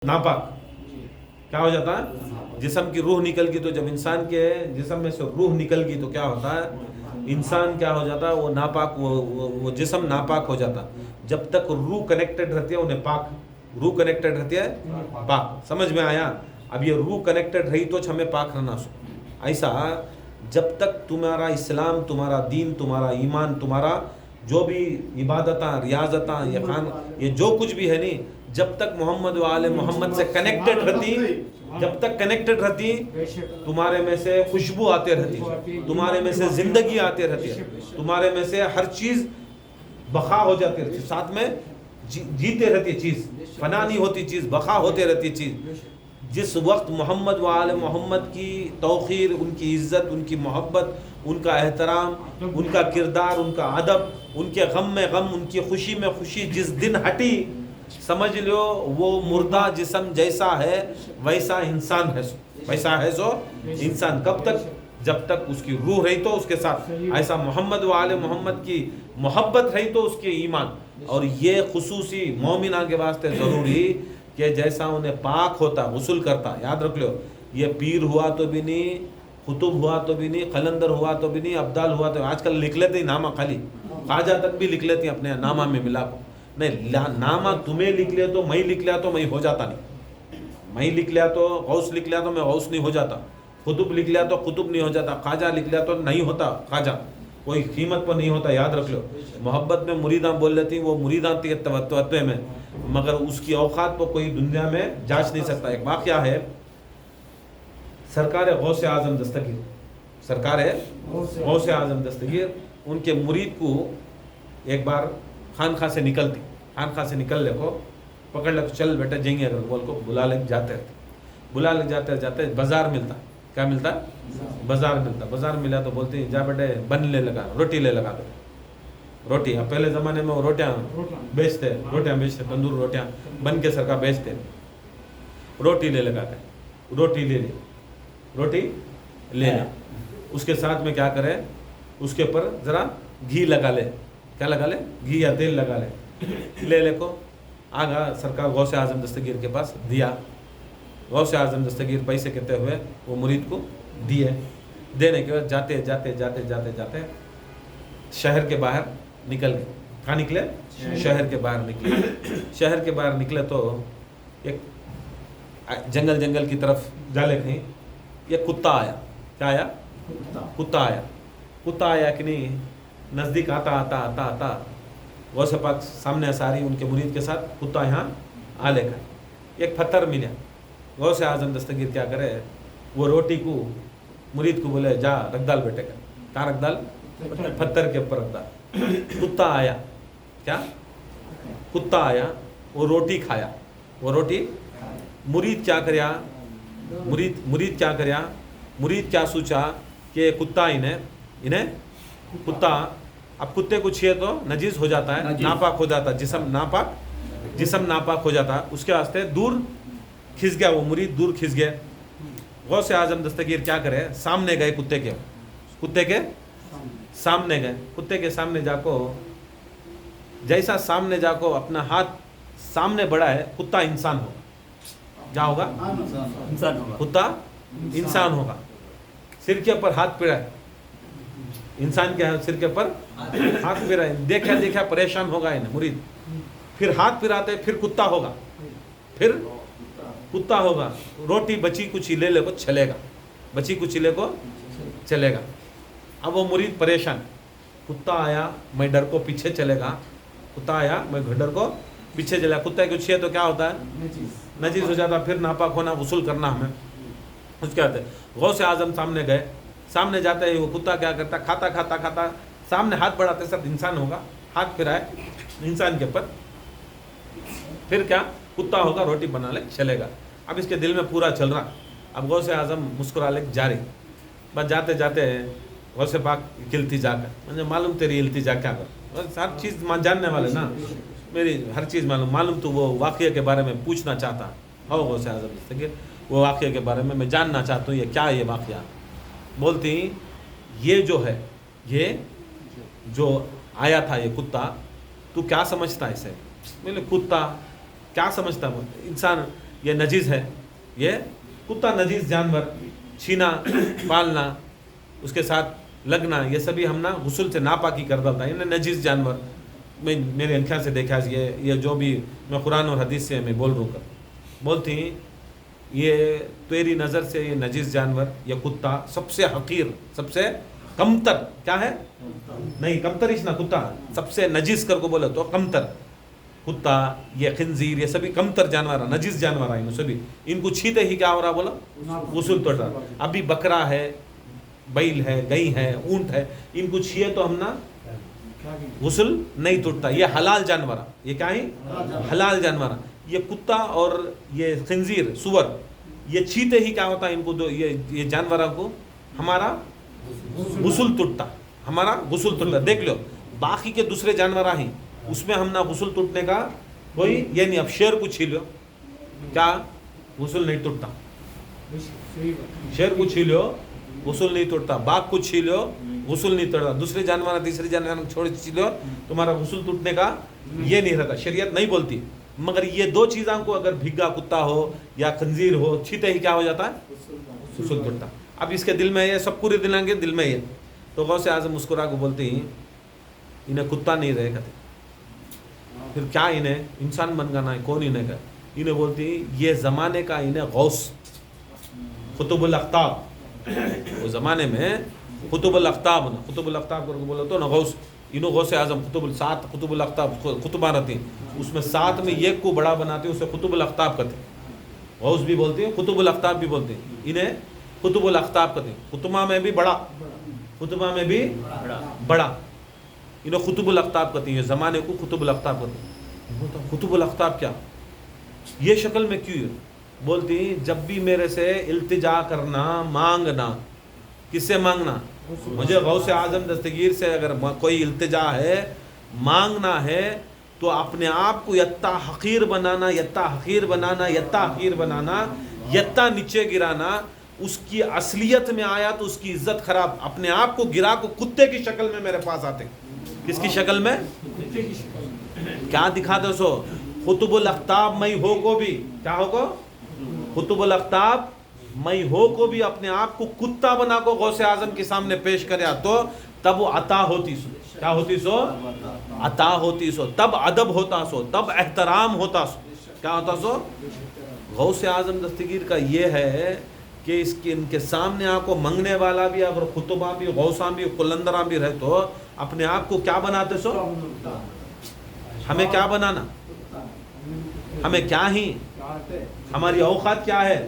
ناپاک کیا ہو جاتا ہے؟ جسم کی روح نکل گئی. تو جب انسان کے جسم میں سے روح نکل گئی تو کیا ہوتا ہے؟ انسان کیا ہو جاتا ہے؟ وہ ناپاک، وہ جسم ناپاک ہو جاتا. جب تک روح کنیکٹڈ رہتی ہے انہیں پاک، روح کنیکٹڈ رہتی ہے پاک. سمجھ میں آیا؟ اب یہ روح کنیکٹڈ رہی تو ہمیں پاک رہنا سو. ایسا جب تک تمہارا اسلام، تمہارا دین، تمہارا ایمان، تمہارا جو بھی عبادتاں، ریاضتاں، یہ جو کچھ بھی ہے نہیں، جب تک محمد و آل محمد سے کنیکٹڈ رہتی، جب تک کنیکٹڈ رہتی، تمہارے میں سے خوشبو آتے رہتی، تمہارے میں سے زندگی آتے رہتی ہے، تمہارے میں سے ہر چیز بقا ہو جاتی رہتی، ساتھ میں جیتے رہتی چیز، فنا نہیں ہوتی چیز، بقا ہوتے رہتی چیز. جس وقت محمد و آل محمد کی توقیر، ان کی عزت، ان کی محبت، ان کا احترام، ان کا کردار، ان کا ادب، ان کے غم میں غم، ان کی خوشی میں خوشی جس دن ہٹی، سمجھ لو وہ مردہ جسم جیسا ہے ویسا انسان ہے، ویسا ہے سو انسان. کب تک؟ جب تک اس کی روح رہی تو اس کے ساتھ ایسا محمد و آل محمد کی محبت رہی تو اس کے ایمان. اور یہ خصوصی مومنہ کے واسطے ضروری کہ جیسا انہیں پاک ہوتا، غسل کرتا. یاد رکھ لو، یہ پیر ہوا تو بھی نہیں، قطب ہوا تو بھی نہیں، قلندر ہوا تو بھی نہیں، ابدال ہوا تو. آج کل لکھ لیتے ہیں نامہ، خالی خواجہ تک بھی لکھ لیتے ہیں اپنے نامہ میں ملا کو. نہیں، نامہ تمہیں لکھ لیا تو میں لکھ لیا تو میں ہو جاتا نہیں. میں لکھ لیا تو غوث لکھ لیا تو میں غوث نہیں ہو جاتا. قطب لکھ لیا تو قطب نہیں ہو جاتا. خواجہ لکھ لیا تو نہیں ہوتا خواجہ، کوئی قیمت پر نہیں ہوتا. یاد رکھ لو، محبت میں مریداں بول لیتی وہ مریداں کے توتوے میں، مگر اس کی اوقات کو کوئی دنیا میں جانچ نہیں سکتا. ایک واقعہ ہے، سرکار غوث اعظم دستگیر، سرکار غوث اعظم دستگیر، ان کے مرید کو ایک بار خانقاہ سے نکلتی، خانقاہ سے نکلنے کو پکڑ لے، چل بیٹا جائیں گے اگر بول کو بلا لے جاتے رہتے، بلا لے جاتے جاتے بازار ملتا. کیا ملتا؟ بازار ملتا. بازار ملا تو بولتے ہیں جا بیٹے بن لے لگا، روٹی لے لگا دو. روٹی پہلے زمانے میں وہ روٹیاں بیچتے، تندور روٹیاں بن کے سرکار بیچتے. روٹی لے لگاتے، روٹی لے لی، روٹی لے لے. اس کے ساتھ میں کیا کرے؟ اس کے اوپر ذرا گھی لگا لے. کیا لگا لے؟ گھی یا تیل لگا لے لے کو آگا سرکار غوث اعظم دستگیر کے پاس دیا. غوث اعظم دستگیر پیسے کہتے ہوئے وہ مرید کو دیے. دینے کے بعد جاتے جاتے جاتے جاتے جاتے شہر کے باہر نکل گئے. کہاں نکلے؟ شہر کے باہر نکلے. شہر کے باہر نکلے تو ایک جنگل کی طرف جالے کہیں یہ کتا آیا. کیا آیا؟ کتا آیا. کتا آیا کہ نہیں، نزدیک آتا آتا آتا آتا غوث پاک سامنے ساری ان کے مرید کے ساتھ کتا یہاں آ لے گا. ایک پتھر ملا. غوث اعظم دستگیر کیا کرے؟ وہ روٹی کو مرید کو بولے جا رکھ ڈال بیٹے کا. کہاں رکھ ڈال؟ پتھر کے اوپر رکھ ڈال. کتا آیا. کیا؟ کتا آیا، وہ روٹی کھایا. وہ روٹی مرید کیا کریا؟ مرید کیا کریا؟ مرید کیا سوچا کہ کتا انہیں کتا، اب کتے کو چھیے تو نجیس ہو جاتا ہے، ناپاک ہو جاتا ہے، جسم ناپاک ہو جاتا. اس کے واسطے دور کھس گیا، وہ مرید دور کھس گیا. غوث اعظم دستگیر کیا کرے؟ سامنے گئے، کتے کے سامنے گئے. کتے کے سامنے جا کو جیسا سامنے جا کو اپنا ہاتھ سامنے بڑھا ہے، کتا انسان ہوگا. کیا ہوگا؟ کتا انسان ہوگا. سر کے اوپر ہاتھ پھیرا ہے، انسان کے سر کے اوپر ہاتھ پھیرا ہے. دیکھا پریشان ہوگا انہیں مرید. پھر ہاتھ پھراتے پھر کتا ہوگا، پھر کتا ہوگا. روٹی بچی کچھ لے لے کو چلے گا، بچی کچھ لے کو چلے گا. اب وہ مرید پریشان، کتا آیا میں ڈر کو پیچھے چلے گا، کتا آیا میں ڈر کو پیچھے چلے گا. کتا کو چھیے تو کیا ہوتا ہے؟ نجیس ہو جاتا. پھر ناپاک ہونا، غسل کرنا ہمیں. اس کے بعد غوث اعظم سامنے گئے. سامنے جاتے ہی وہ کتا کیا کرتا؟ کھاتا سامنے ہاتھ بڑھاتے سب انسان ہوگا، ہاتھ پھرائے انسان کے اوپر. پھر کیا؟ کتا ہوگا، روٹی بنا لے چلے گا. اب اس کے دل میں پورا چل رہا. اب غوث اعظم مسکرا لے جا رہی. بس جاتے جاتے غوث پاک کی التجا کر، مجھے معلوم تیری التجا کیا کر، ہر چیز جاننے والے نا، میری ہر چیز معلوم تو وہ واقعے کے بارے میں پوچھنا چاہتا ہو غوث اعظم دستگیر، وہ واقعے کے بارے میں جاننا چاہتا ہوں، یہ کیا یہ واقعہ. بولتی یہ جو ہے، یہ جو آیا تھا یہ کتا، تو کیا سمجھتا ہے اسے؟ میں نے کتا کیا سمجھتا ہے؟ انسان یہ نجیس ہے. یہ کتا نجیس جانور, چھینا, پالنا, اس کے ساتھ لگنا, یہ سبھی ہم نا غسل سے ناپاکی کر دیتا ہے. یہ نجیس جانور میں میرے انکھیاں سے دیکھا, یہ جو بھی میں قرآن اور حدیث سے میں بول رہا ہوں, بولتی ہیں یہ تیری نظر سے یہ نجیس جانور, یہ کتا سب سے حقیر, سب سے کمتر, کیا ہے نہیں کمتر اس نا, کتا سب سے نجیس کر کو بولے تو کمتر, کتا یہ خنزیر یہ سبھی کمتر جانور ہیں, نجیس جانور ہیں سبھی. ان کو چھیتے ہی کیا ہو رہا بولا, غسل توڑ رہا. ابھی بکرا ہے, بیل ہے, گئی ہے, اونٹ ہے, ان کو چھیے تو ہم نا غسل نہیں ٹوٹتا. یہ حلال جانور, یہ کیا ہے حلال جانور. یہ کتا اور یہ خنزیر سور یہ چھیتے ہی کیا ہوتا ہے ان کو یہ جانوروں کو ہمارا غسل ٹوٹتا, ہمارا غسل ٹوٹتا. دیکھ لو باقی کے دوسرے جانور ہیں اس میں ہم نا غسل ٹوٹنے کا کوئی یہ نہیں. اب شیر کو چھیلو کیا غسل نہیں ٹوٹتا, شیر کو چھیلو غسل نہیں ٹوٹتا, باغ کو چھیلو غسل نہیں توڑا, دوسرے جانور تیسرے جانور چھوڑ چھیلو تمہارا غسل ٹوٹنے کا یہ نہیں رہتا. شریعت نہیں بولتی, مگر یہ دو چیزوں کو اگر بھیگا کتا ہو یا خنزیر ہو چھیتے ہی کیا ہو جاتا ہے غسل ٹوٹتا. اب اس کے دل میں یہ سب پورے دلیں گے دل میں یہ تو غوث اعظم مسکرا کو بولتے ہیں انہیں کتا نہیں رہے کہتے, پھر کیا انہیں انسان بن گانا ہے, کون انہیں کا, انہیں بولتی ہیں یہ زمانے کا انہیں غوث قطب الاقطاب, وہ زمانے میں قطب الاقطاب نا, قطب الاقطاب کو بولا تو نا غوث, انہوں غوث اعظم قطب سات قطب الاقطاب قطبہ رہتی ہیں, اس میں سات میں ایک کو بڑا بناتے ہیں, اسے قطب الاقطاب کہتے ہیں. غوث بھی بولتے ہیں, قطب الاقطاب بھی بولتے ہیں, انہیں قطب الاقطاب کہتے ہیں. قطبہ میں بھی بڑا, قطبہ میں بھی بڑا, انہیں قطب الاقطاب کہتے ہیں. یہ زمانے کو قطب الاقطاب کہتے ہیں. قطب الاقطاب کیا یہ شکل میں کیوں ہے, بولتی ہیں جب بھی میرے سے التجا کرنا, مانگنا, کس سے مانگنا, مجھے غوث اعظم دستگیر سے اگر کوئی التجا ہے, مانگنا ہے, تو اپنے آپ کو یتا حقیر بنانا, یتا حقیر بنانا, یتا حقیر بنانا, یتا نیچے گرانا, اس کی اصلیت میں آیا تو اس کی عزت خراب, اپنے آپ کو گرا کو کتے کی شکل میں میرے پاس آتے. کس کی شکل میں, کیا دکھاتے سو, قطب الاقطاب میں ہو کو بھی کیا ہوگا, قطب الاقطاب میں ہو کو بھی اپنے آپ کو کتا بنا کو غوث اعظم کے سامنے پیش کریا تو تب وہ عطا ہوتی سو, کیا ہوتی سو, عطا ہوتی سو, تب ادب ہوتا سو, تب احترام ہوتا سو, کیا ہوتا سو. غوث اعظم دستگیر کا یہ ہے کہ اس کے ان کے سامنے آپ کو منگنے والا بھی اگر خطبہ بھی غوثاں بھی قلندراں بھی رہے تو اپنے آپ کو کیا بناتے سو, ہمیں کیا بنانا, ہمیں کیا ہی, ہماری اوقات کیا ہے.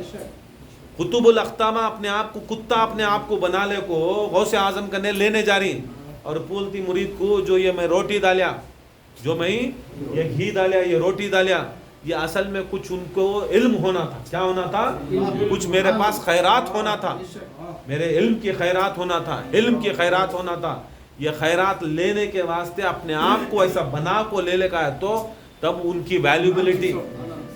قطب الاقطاب اپنے آپ کو کتا اپنے آپ کو بنا لے کو غوث اعظم کرنے لینے جا رہی, اور پولتی مرید کو جو یہ میں روٹی ڈالیا, جو میں یہ گھی ڈالیا, یہ روٹی ڈالیا, یہ اصل میں کچھ ان کو علم ہونا تھا. کیا ہونا تھا, کچھ میرے پاس خیرات ہونا تھا, میرے علم کی خیرات ہونا تھا, علم کی خیرات ہونا تھا. یہ خیرات لینے کے واسطے اپنے آپ کو ایسا بنا کو لے کا ہے تو تب ان کی ویلیوبلٹی,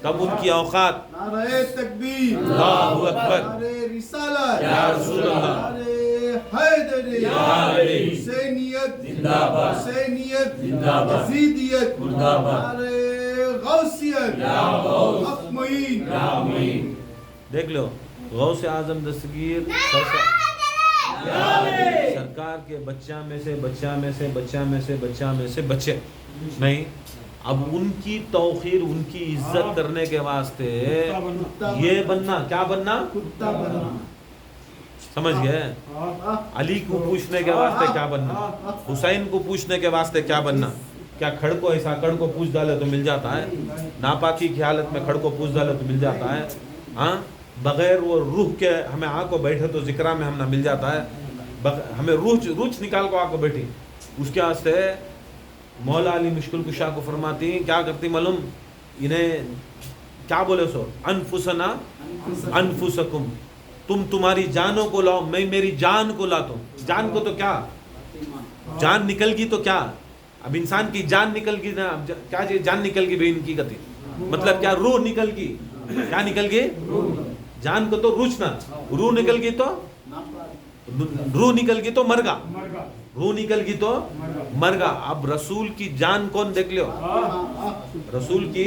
تب ان کی اوقات. نعرہ تکبیر, اللہ اکبر, نعرہ رسالت, یا رسول اللہ, نعرہ حیدر, یا علی, حسینیت زندہ باد, حسینیت, زندہ باد, یزیدیت, زندہ باد, نعرہ غوثیت, یا غوث, حق معین, یا معین. دیکھ لو غوث اعظم دستگیر سرکار کے بچہ میں سے بچے نہیں. اب ان کی توقیر, ان کی عزت کرنے کے واسطے یہ بننا, کیا بننا, کتا بننا, سمجھ گئے. علی کو پوچھنے کے واسطے کیا بننا, حسین کو پوچھنے کے واسطے کیا بننا. کیا کھڑ کو ایسا کھڑ کو پوچھ ڈالے تو مل جاتا ہے, ناپاکی کی حالت میں کھڑ کو پوچھ ڈالے تو مل جاتا ہے. ہاں بغیر وہ روح کے ہمیں آ کو بیٹھے تو ذکرہ میں ہم نہ مل جاتا ہے, ہمیں روح نکال کو آ کو بیٹھی. اس کے واسطے مولا علی مشکل کشا کو فرماتی ہیں, کیا کرتی معلوم, انہیں کیا بولے سو, انفسنا انفسکم, تم تمہاری جانوں کو لاؤ, میں میری جان کو لاتا ہوں. جان کو تو کیا, جان نکل گی تو کیا, اب انسان کی جان نکل گی نا, کیا جان نکل گی بھائی ان کی کہتی, مطلب کیا, روح نکل گئی, کیا نکل گئی, جان کو تو روح نا, روح نکل گئی تو, روح نکل گئی تو مر گا, روح نکل گئی تو مر گا. اب رسول کی جان کون دیکھ لو, رسول کی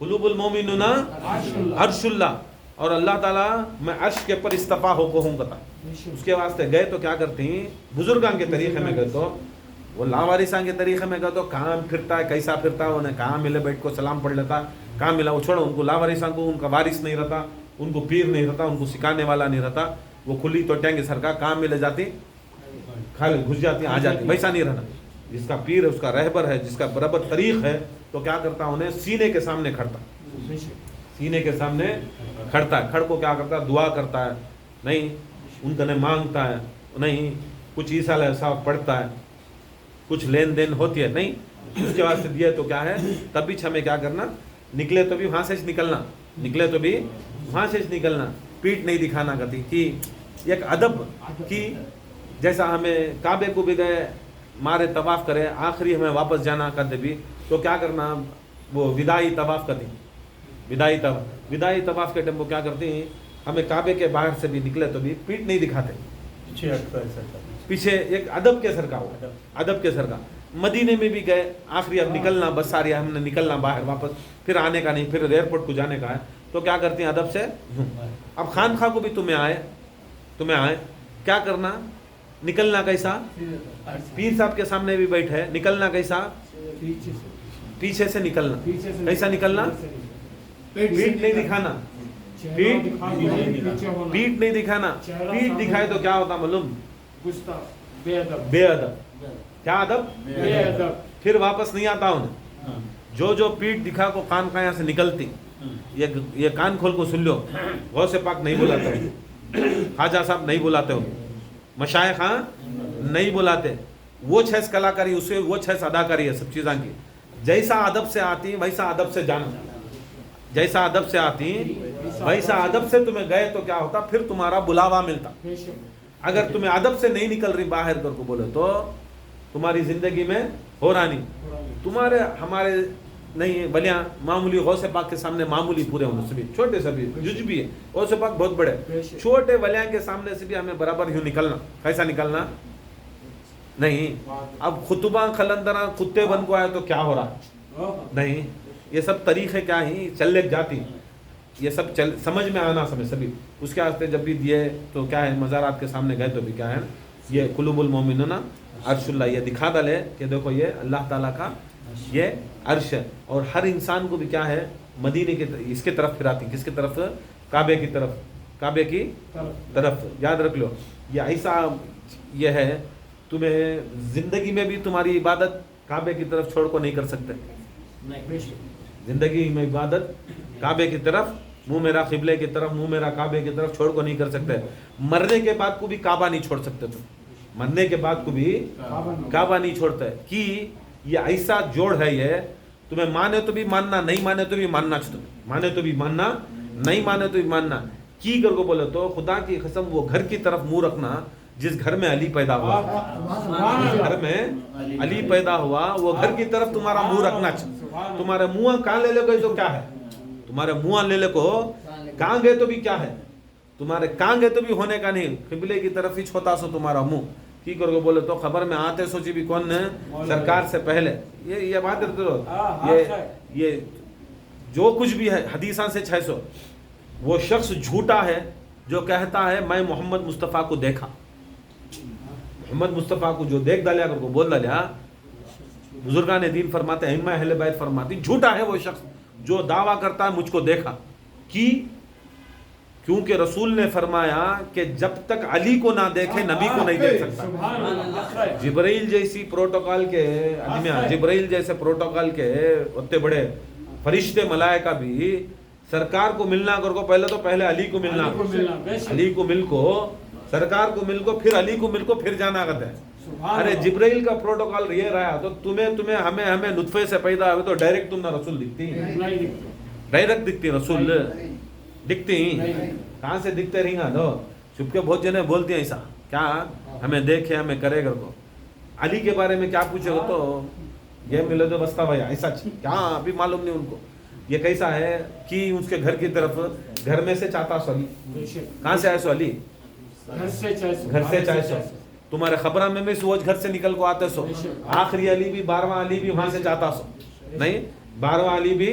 قلوب المومنون عرش اللہ، اور اللہ تعالیٰ میں عرش کے پر استفا ہو کو ہوں کتا اس کے واسطے گئے تو کیا کرتے ہیں بزرگان کے طریقے میں گئے تو وہ لاوارثان کے طریقے میں گئے تو کہاں پھرتا ہے کیسا پھرتا ہے، انہیں کہاں ملے بیٹھ کو سلام پڑھ لیتا، کہاں ملا وہ چھوڑو، ان کو لاوارثان کو ان کا وارث نہیں رہتا، ان کو پیر نہیں رہتا، ان کو سکھانے والا نہیں رہتا، وہ کھلی تو ٹینگے سر کا کہاں ملے جاتی کھالے گھس جاتی آ جاتی، ویسا نہیں رہنا۔ جس کا پیر ہے اس کا رہبر ہے جس کا برابر طریق ہے تو کیا کرتا انہیں سینے کے سامنے کھڑتا، سینے کے سامنے کھڑتا ہے، کھڑ کو کیا کرتا ہے دعا کرتا ہے، نہیں ان کا نہیں مانگتا ہے، نہیں کچھ عیسیٰ علیہ السلام پڑھتا ہے، کچھ لین دین ہوتی ہے نہیں، اس کے واسطے دیا تو کیا ہے تب بھی ہمیں کیا کرنا، نکلے تو بھی وہاں سے نکلنا، نکلے تو بھی وہاں سے نکلنا، پیٹ نہیں دکھانا کرتی کہ ایک ادب کی، جیسا ہمیں کعبے کو بھی گئے مارے طواف کرے آخری ہمیں واپس جانا کرتے بھی تو کیا کرنا، وہ وداعی طواف کرتی، وداعی طواف کے ٹائم وہ کیا کرتی ہیں ہمیں کعبے کے باہر سے بھی نکلے تو بھی پیٹ نہیں دکھاتے، پیچھے ایک ادب کے سر کا ہو، ادب کے سر کا۔ مدینے میں بھی گئے آخری اب نکلنا بس ساری ہم نے نکلنا باہر واپس، پھر آنے کا نہیں، پھر ایئرپورٹ کو جانے کا ہے تو کیا کرتی ہیں ادب سے اب خانخواہ کو بھی تمہیں آئے کیا کرنا، نکلنا کیسا، پیر صاحب کے سامنے بھی بیٹھے نکلنا کیسا، پیچھے سے نکلنا، کیسا نکلنا، پیٹ نہیں دکھانا، پیٹ نہیں دکھانا، پیٹ دکھائے تو کیا ہوتا معلوم، بے ادب، کیا ادب، پھر واپس نہیں آتا انہیں، جو پیٹ دکھا کو کان کا یہاں سے نکلتی، یہ کان کھول کو سن لو، غوث پاک نہیں بلاتے ہو، خواجہ صاحب نہیں بلاتے ہو، مشائخ نہیں بلاتے، وہ چھس کلاکاری اسے وہ چھس اداکاری ہے سب چیزاں کی، جیسا ادب سے آتی ویسا ادب سے جانا، جیسا ادب سے آتی ویسا ادب سے تمہیں گئے تو کیا ہوتا، پھر تمہارا بلاوا ملتا۔ اگر تمہیں ادب سے نہیں نکل رہی باہر کر کو بولے تو تمہاری زندگی میں ہو رہا نہیں، تمہارے ہمارے نہیں ولیاں معمولی غوث پاک کے سامنے معمولی پورے ہونے سے بھی چھوٹے سے بھی جج بھی ہے، غوث پاک بہت بڑے، چھوٹے ولیاں کے سامنے سے بھی ہمیں برابر یوں نکلنا، کیسا نکلنا نہیں، اب خطبہ خلندرہ کتے بن کو آئے تو کیا ہو رہا نہیں، یہ سب طریقے کیا ہی چل جاتی، یہ سب سمجھ میں آنا سمجھ سبھی، اس کے واسطے جب بھی دیے تو کیا ہے مزارات کے سامنے گئے تو بھی کیا ہے یہ قلوب المومنون عرش اللہ، یہ دکھا ڈالے کہ دیکھو یہ اللہ تعالیٰ کا یہ عرش ہے، اور ہر انسان کو بھی کیا ہے مدینے کے اس کے طرف پھراتی، کس کی طرف، کعبے کی طرف، کعبے کی طرف، یاد رکھ لو یہ ایسا یہ ہے، تمہیں زندگی میں بھی تمہاری عبادت کعبے کی طرف چھوڑ کو نہیں کر سکتے، زندگی میں عبادت کعبے کی طرف، منہ میرا قبلے کی طرف، منہ میرا کعبے کی طرف چھوڑ کو نہیں کر سکتے، مرنے کے بعد کو بھی کعبہ نہیں چھوڑ سکتے تم، مرنے کے بعد کو بھی کعبہ نہیں چھوڑتے، کہ یہ ایسا جوڑ ہے، یہ تمہیں مانے تو بھی ماننا، نہیں مانے تو بھی ماننا، مانے تو بھی ماننا، نہیں مانے تو بھی ماننا، کی کر کو بولے تو خدا کی قسم وہ گھر کی طرف منہ رکھنا جس گھر میں علی پیدا ہوا، جس گھر میں علی پیدا ہوا وہ گھر کی طرف تمہارا منہ رکھنا چاہیے، تمہارے منہ کہاں لے لے گئے تو کیا ہے، تمہارے منہ لے لے کو کہاں گئے تو بھی کیا ہے، تمہارے کہاں گئے تو بھی ہونے کا نہیں، قبلے کی طرف ہی چھوٹا سو تمہارا منہ، کی کر کو بولے تو خبر میں آتے سوچی بھی کون نے سرکار سے پہلے، یہ بات یہ جو کچھ بھی ہے حدیثاں سے 600، وہ شخص جھوٹا ہے جو کہتا ہے میں محمد مصطفیٰ کو دیکھا، محمد مصطفیٰ کو جو دیکھ ڈالیا کر کو بول ڈالیا، بزرگان دین فرماتے ہیں، ائمہ اہل بیت فرماتے جھوٹا ہے وہ شخص جو دعویٰ کرتا ہے مجھ کو دیکھا، کیونکہ رسول نے فرمایا کہ جب تک علی کو نہ دیکھے نبی کو نہیں دیکھ سکتا، جبرائیل جیسی پروٹوکال کے جبرائیل جیسے پروٹوکال کے اتنے بڑے فرشتے ملائکہ بھی سرکار کو ملنا کر کو پہلے علی کو ملنا، علی کو مل کو سرکار کو مل کو پھر علی کو مل کو پھر جانا کرتا ہے، ارے جبرائیل کا پروٹوکال یہ رہا تو تمہیں ہمیں نطفے سے پیدا ہوئے تو ڈائریکٹ تم نہ رسول دکھتی ہیں، ڈائریکٹ دکھتی رسول دکھتی ہیں، کہاں سے دکھتے رہیں گا دو چھپ کے، بہت جنے بولتے ہیں ایسا کیا ہمیں دیکھے ہمیں کرے گا کو، علی کے بارے میں کیا پوچھے ہو تو یہ ملے تو بستا بھائی ایسا کیا ابھی معلوم نہیں ان کو، یہ کیسا ہے کہ اس کے گھر کی طرف گھر میں سے چاہتا سو علی، کہاں سے آئے سو علی، گھر سے چاہے سو، تمہارے خبرہ میں سوچ گھر سے نکل کو آتے سو، آخری علی بھی 12واں علی بھی وہاں سے چاہتا سو، نہیں 12واں علی بھی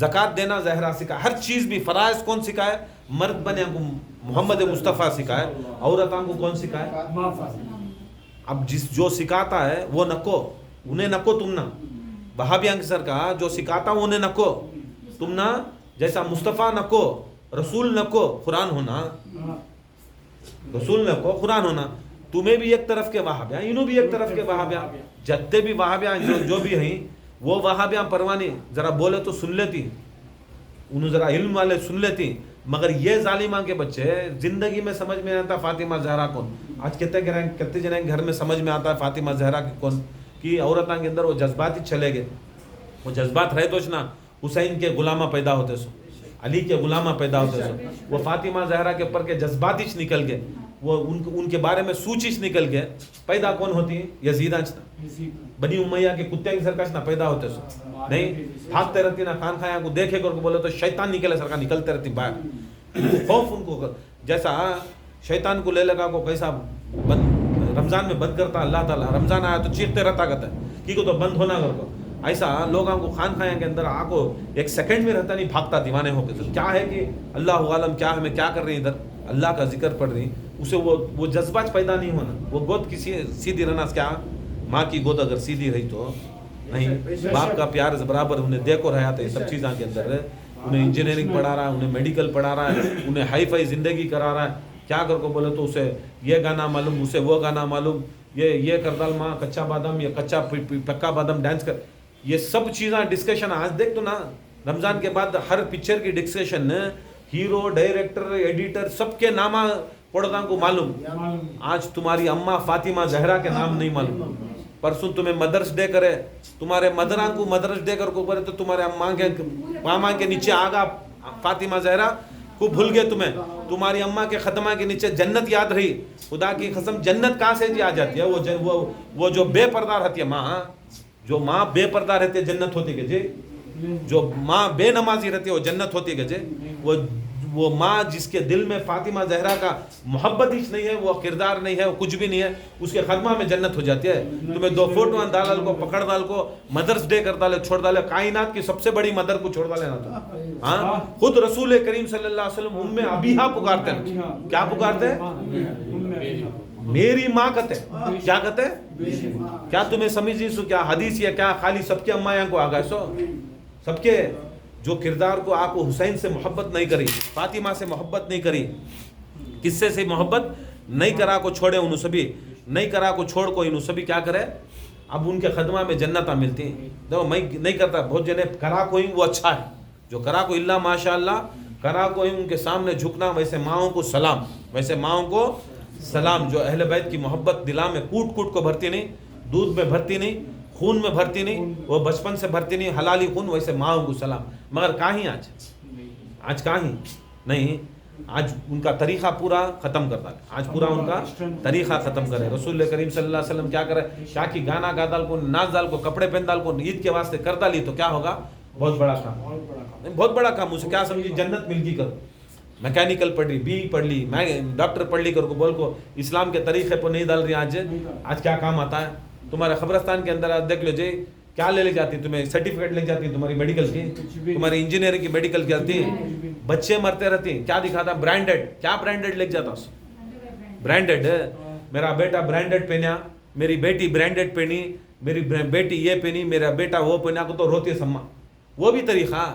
زکات دینا زہرا سکھائے، ہر چیز بھی فرائض کون سکھائے؟ مرد بنے کو محمد مصطفیٰ سکھائے، عورتوں کو کون سکھائے؟ اب جو سکھاتا ہے وہ نکو، انہیں نکو تم نہ، وہابیاں کی سر کا جو سکھاتا انہیں نکو تم نہ، جیسا مصطفیٰ نکو، رسول نکو، قرآن ہونا، رسول نکو قرآن ہونا، تمہیں بھی ایک طرف کے وہابیاں، انہوں بھی ایک طرف کے وہابیاں، جتنے بھی وہابیاں جو بھی ہیں وہ وہابیاں پروانی ذرا بولے تو سن لیتی، انہوں ذرا علم والے سن لیتی، مگر یہ ظالمہ کے بچے زندگی میں سمجھ میں آتا فاطمہ زہرا کون. آج کتنے جنے گھر میں سمجھ میں آتا ہے فاطمہ زہرا کی کون، کہ عورتوں کے اندر وہ جذبات ہی چلے گئے، وہ جذبات رہے تو نا حسین کے غلامہ پیدا ہوتے سو، علی کے غلامہ پیدا ہوتے سو، وہ فاطمہ زہرا کے اوپر کے جذبات ہی نکل گئے، وہ ان کے بارے میں سوچ نکل گئے. پیدا کون ہوتی ہیں؟ یزیدہ بنی امیہ کے کتے کی سرکش نہ پیدا ہوتے سو، نہیں بھاگتے رہتی نا خان خایا کو دیکھے کر بولے تو شیطان نکلے سرکار نکلتے رہتی باہر، خوف ان کو جیسا شیطان کو لے لگا کو کیسا رمضان میں بند کرتا اللہ تعالیٰ، رمضان آیا تو چیختے رہتا کہتا ہے کی کو تو بند ہونا کر کو، ایسا لوگوں کو خان خایا کے اندر آ کو ایک سیکنڈ میں رہتا نہیں، بھاگتا دیوانے ہو کے. کیا ہے کہ اللہ عالم کیا ہمیں کیا کر رہی ادھر اللہ کا ذکر پڑھ رہی، اسے وہ جذبات پیدا نہیں ہونا، وہ گود کسی سیدھی رہنا، کیا ماں کی گود اگر سیدھی رہی تو نہیں، باپ کا پیار برابر انہیں دیکھو رہا تھا، یہ سب چیزوں کے اندر انہیں انجینئرنگ پڑھا رہا ہے، انہیں میڈیکل پڑھا رہا ہے، انہیں ہائی فائی زندگی کرا رہا ہے، کیا کر کو بولے تو اسے یہ گانا معلوم، اسے وہ گانا معلوم، یہ کر دال ماں کچا بادام یا کچا پکا بادام ڈانس کر، یہ سب چیزیں ڈسکشن. آج دیکھ تو نا رمضان کے بعد ہر پکچر کی ڈسکشن ہیرو ڈائریکٹر ایڈیٹر سب کے نام پڑھتا کو معلوم. آج تمہاری اماں فاطمہ زہرا کے نام نہیں معلوم، پرسوں تمہیں مدرس ڈے کرے، تمہارے مدراں کو مدرس ڈے کر کو کرے تو تمہارے اماں کے نیچے آگا فاطمہ زہرا کو بھول گئے تمہیں، تمہاری اماں کے خدمہ کے نیچے جنت یاد رہی. خدا کی قسم جنت کہاں سے جی آ جاتی ہے؟ وہ جو بے پردہ رہتی ہے ماں، جو ماں بے پردہ رہتی ہے جنت ہوتی ہے جی، جو ماں بے نمازی رہتی ہے وہ جنت ہوتی ہے جی. وہ ماں جس کے دل میں فاطمہ زہرا کا محبت ہی نہیں ہے، وہ کردار نہیں ہے، وہ کچھ بھی نہیں ہے، اس کے خدمہ میں جنت ہو جاتی ہے. تمہیں دو فوٹو دالال کو پکڑ ڈال کو مدرس ڈے کر ڈالے، چھوڑ ڈالے، کائنات کی سب سے بڑی مدر کو چھوڑ ڈالے نا تو ہاں. خود رسول کریم صلی اللہ علیہ وسلم ام ابیہا پکارتے ہیں، کیا پکارتے ہیں؟ میری ماں کہتے ہیں، کیا کہتے ہیں؟ کیا تمہیں سمجھی سو کیا حدیث یا کیا خالی سب کے امایاں کو آگا سو سب کے جو کردار کو آپ کو حسین سے محبت نہیں کری، فاطمہ سے محبت نہیں کری، قصے سے محبت نہیں کرا کو چھوڑے انہوں سبھی نہیں کرا کو چھوڑ کو انہوں سبھی کیا کرے، اب ان کے خدمہ میں جنتاں ملتی ہیں. دیکھو میں نہیں کرتا، بہت جنے کرا کوئی وہ اچھا ہے، جو کرا کو اللہ ماشاء اللہ کرا کوئی ان کے سامنے جھکنا، ویسے ماؤں کو سلام، ویسے ماؤں کو سلام، جو اہل بیت کی محبت دلا میں کوٹ کوٹ کو بھرتی نہیں، دودھ میں بھرتی نہیں، خون میں بھرتی نہیں، وہ بچپن سے بھرتی نہیں، حلالی خون، ویسے ماؤں کو سلام. مگر کہیں آج کہیں نہیں، آج ان کا طریقہ پورا ختم کر ڈالے، آج پورا ان کا طریقہ ختم کرے. رسول کریم صلی اللہ علیہ وسلم کیا کرے، کیا کی گانا گا ڈال کو، ناچ ڈال کو، کپڑے پہن ڈال کو، عید کے واسطے کر ڈالی تو کیا ہوگا؟ بہت بڑا کام، بہت بڑا کام. اسے کیا سمجھی جنت مل گئی، کرو میکینیکل پڑھ لی، بی پڑھ لی، میں ڈاکٹر پڑھ لی کر کو بول کو اسلام کے طریقے پر نہیں ڈال رہی. آج کیا کام آتا ہے تمہارے قبرستان کے اندر؟ دیکھ لو جی کیا لے لے جاتی، تمہیں سرٹیفکیٹ لے جاتی تمہاری میڈیکل کی، تمہاری انجینئرنگ کی میڈیکل کی آتی، بچے مرتے رہتے، کیا دکھاتا؟ برانڈیڈ، کیا برانڈیڈ لے جاتا؟ برانڈیڈ، میرا بیٹا برانڈیڈ پہنیا، میری بیٹی برانڈیڈ پہنی، میری بیٹی یہ پہنی، میرا بیٹا وہ پہنا کو تو روتی سما. وہ بھی طریقہ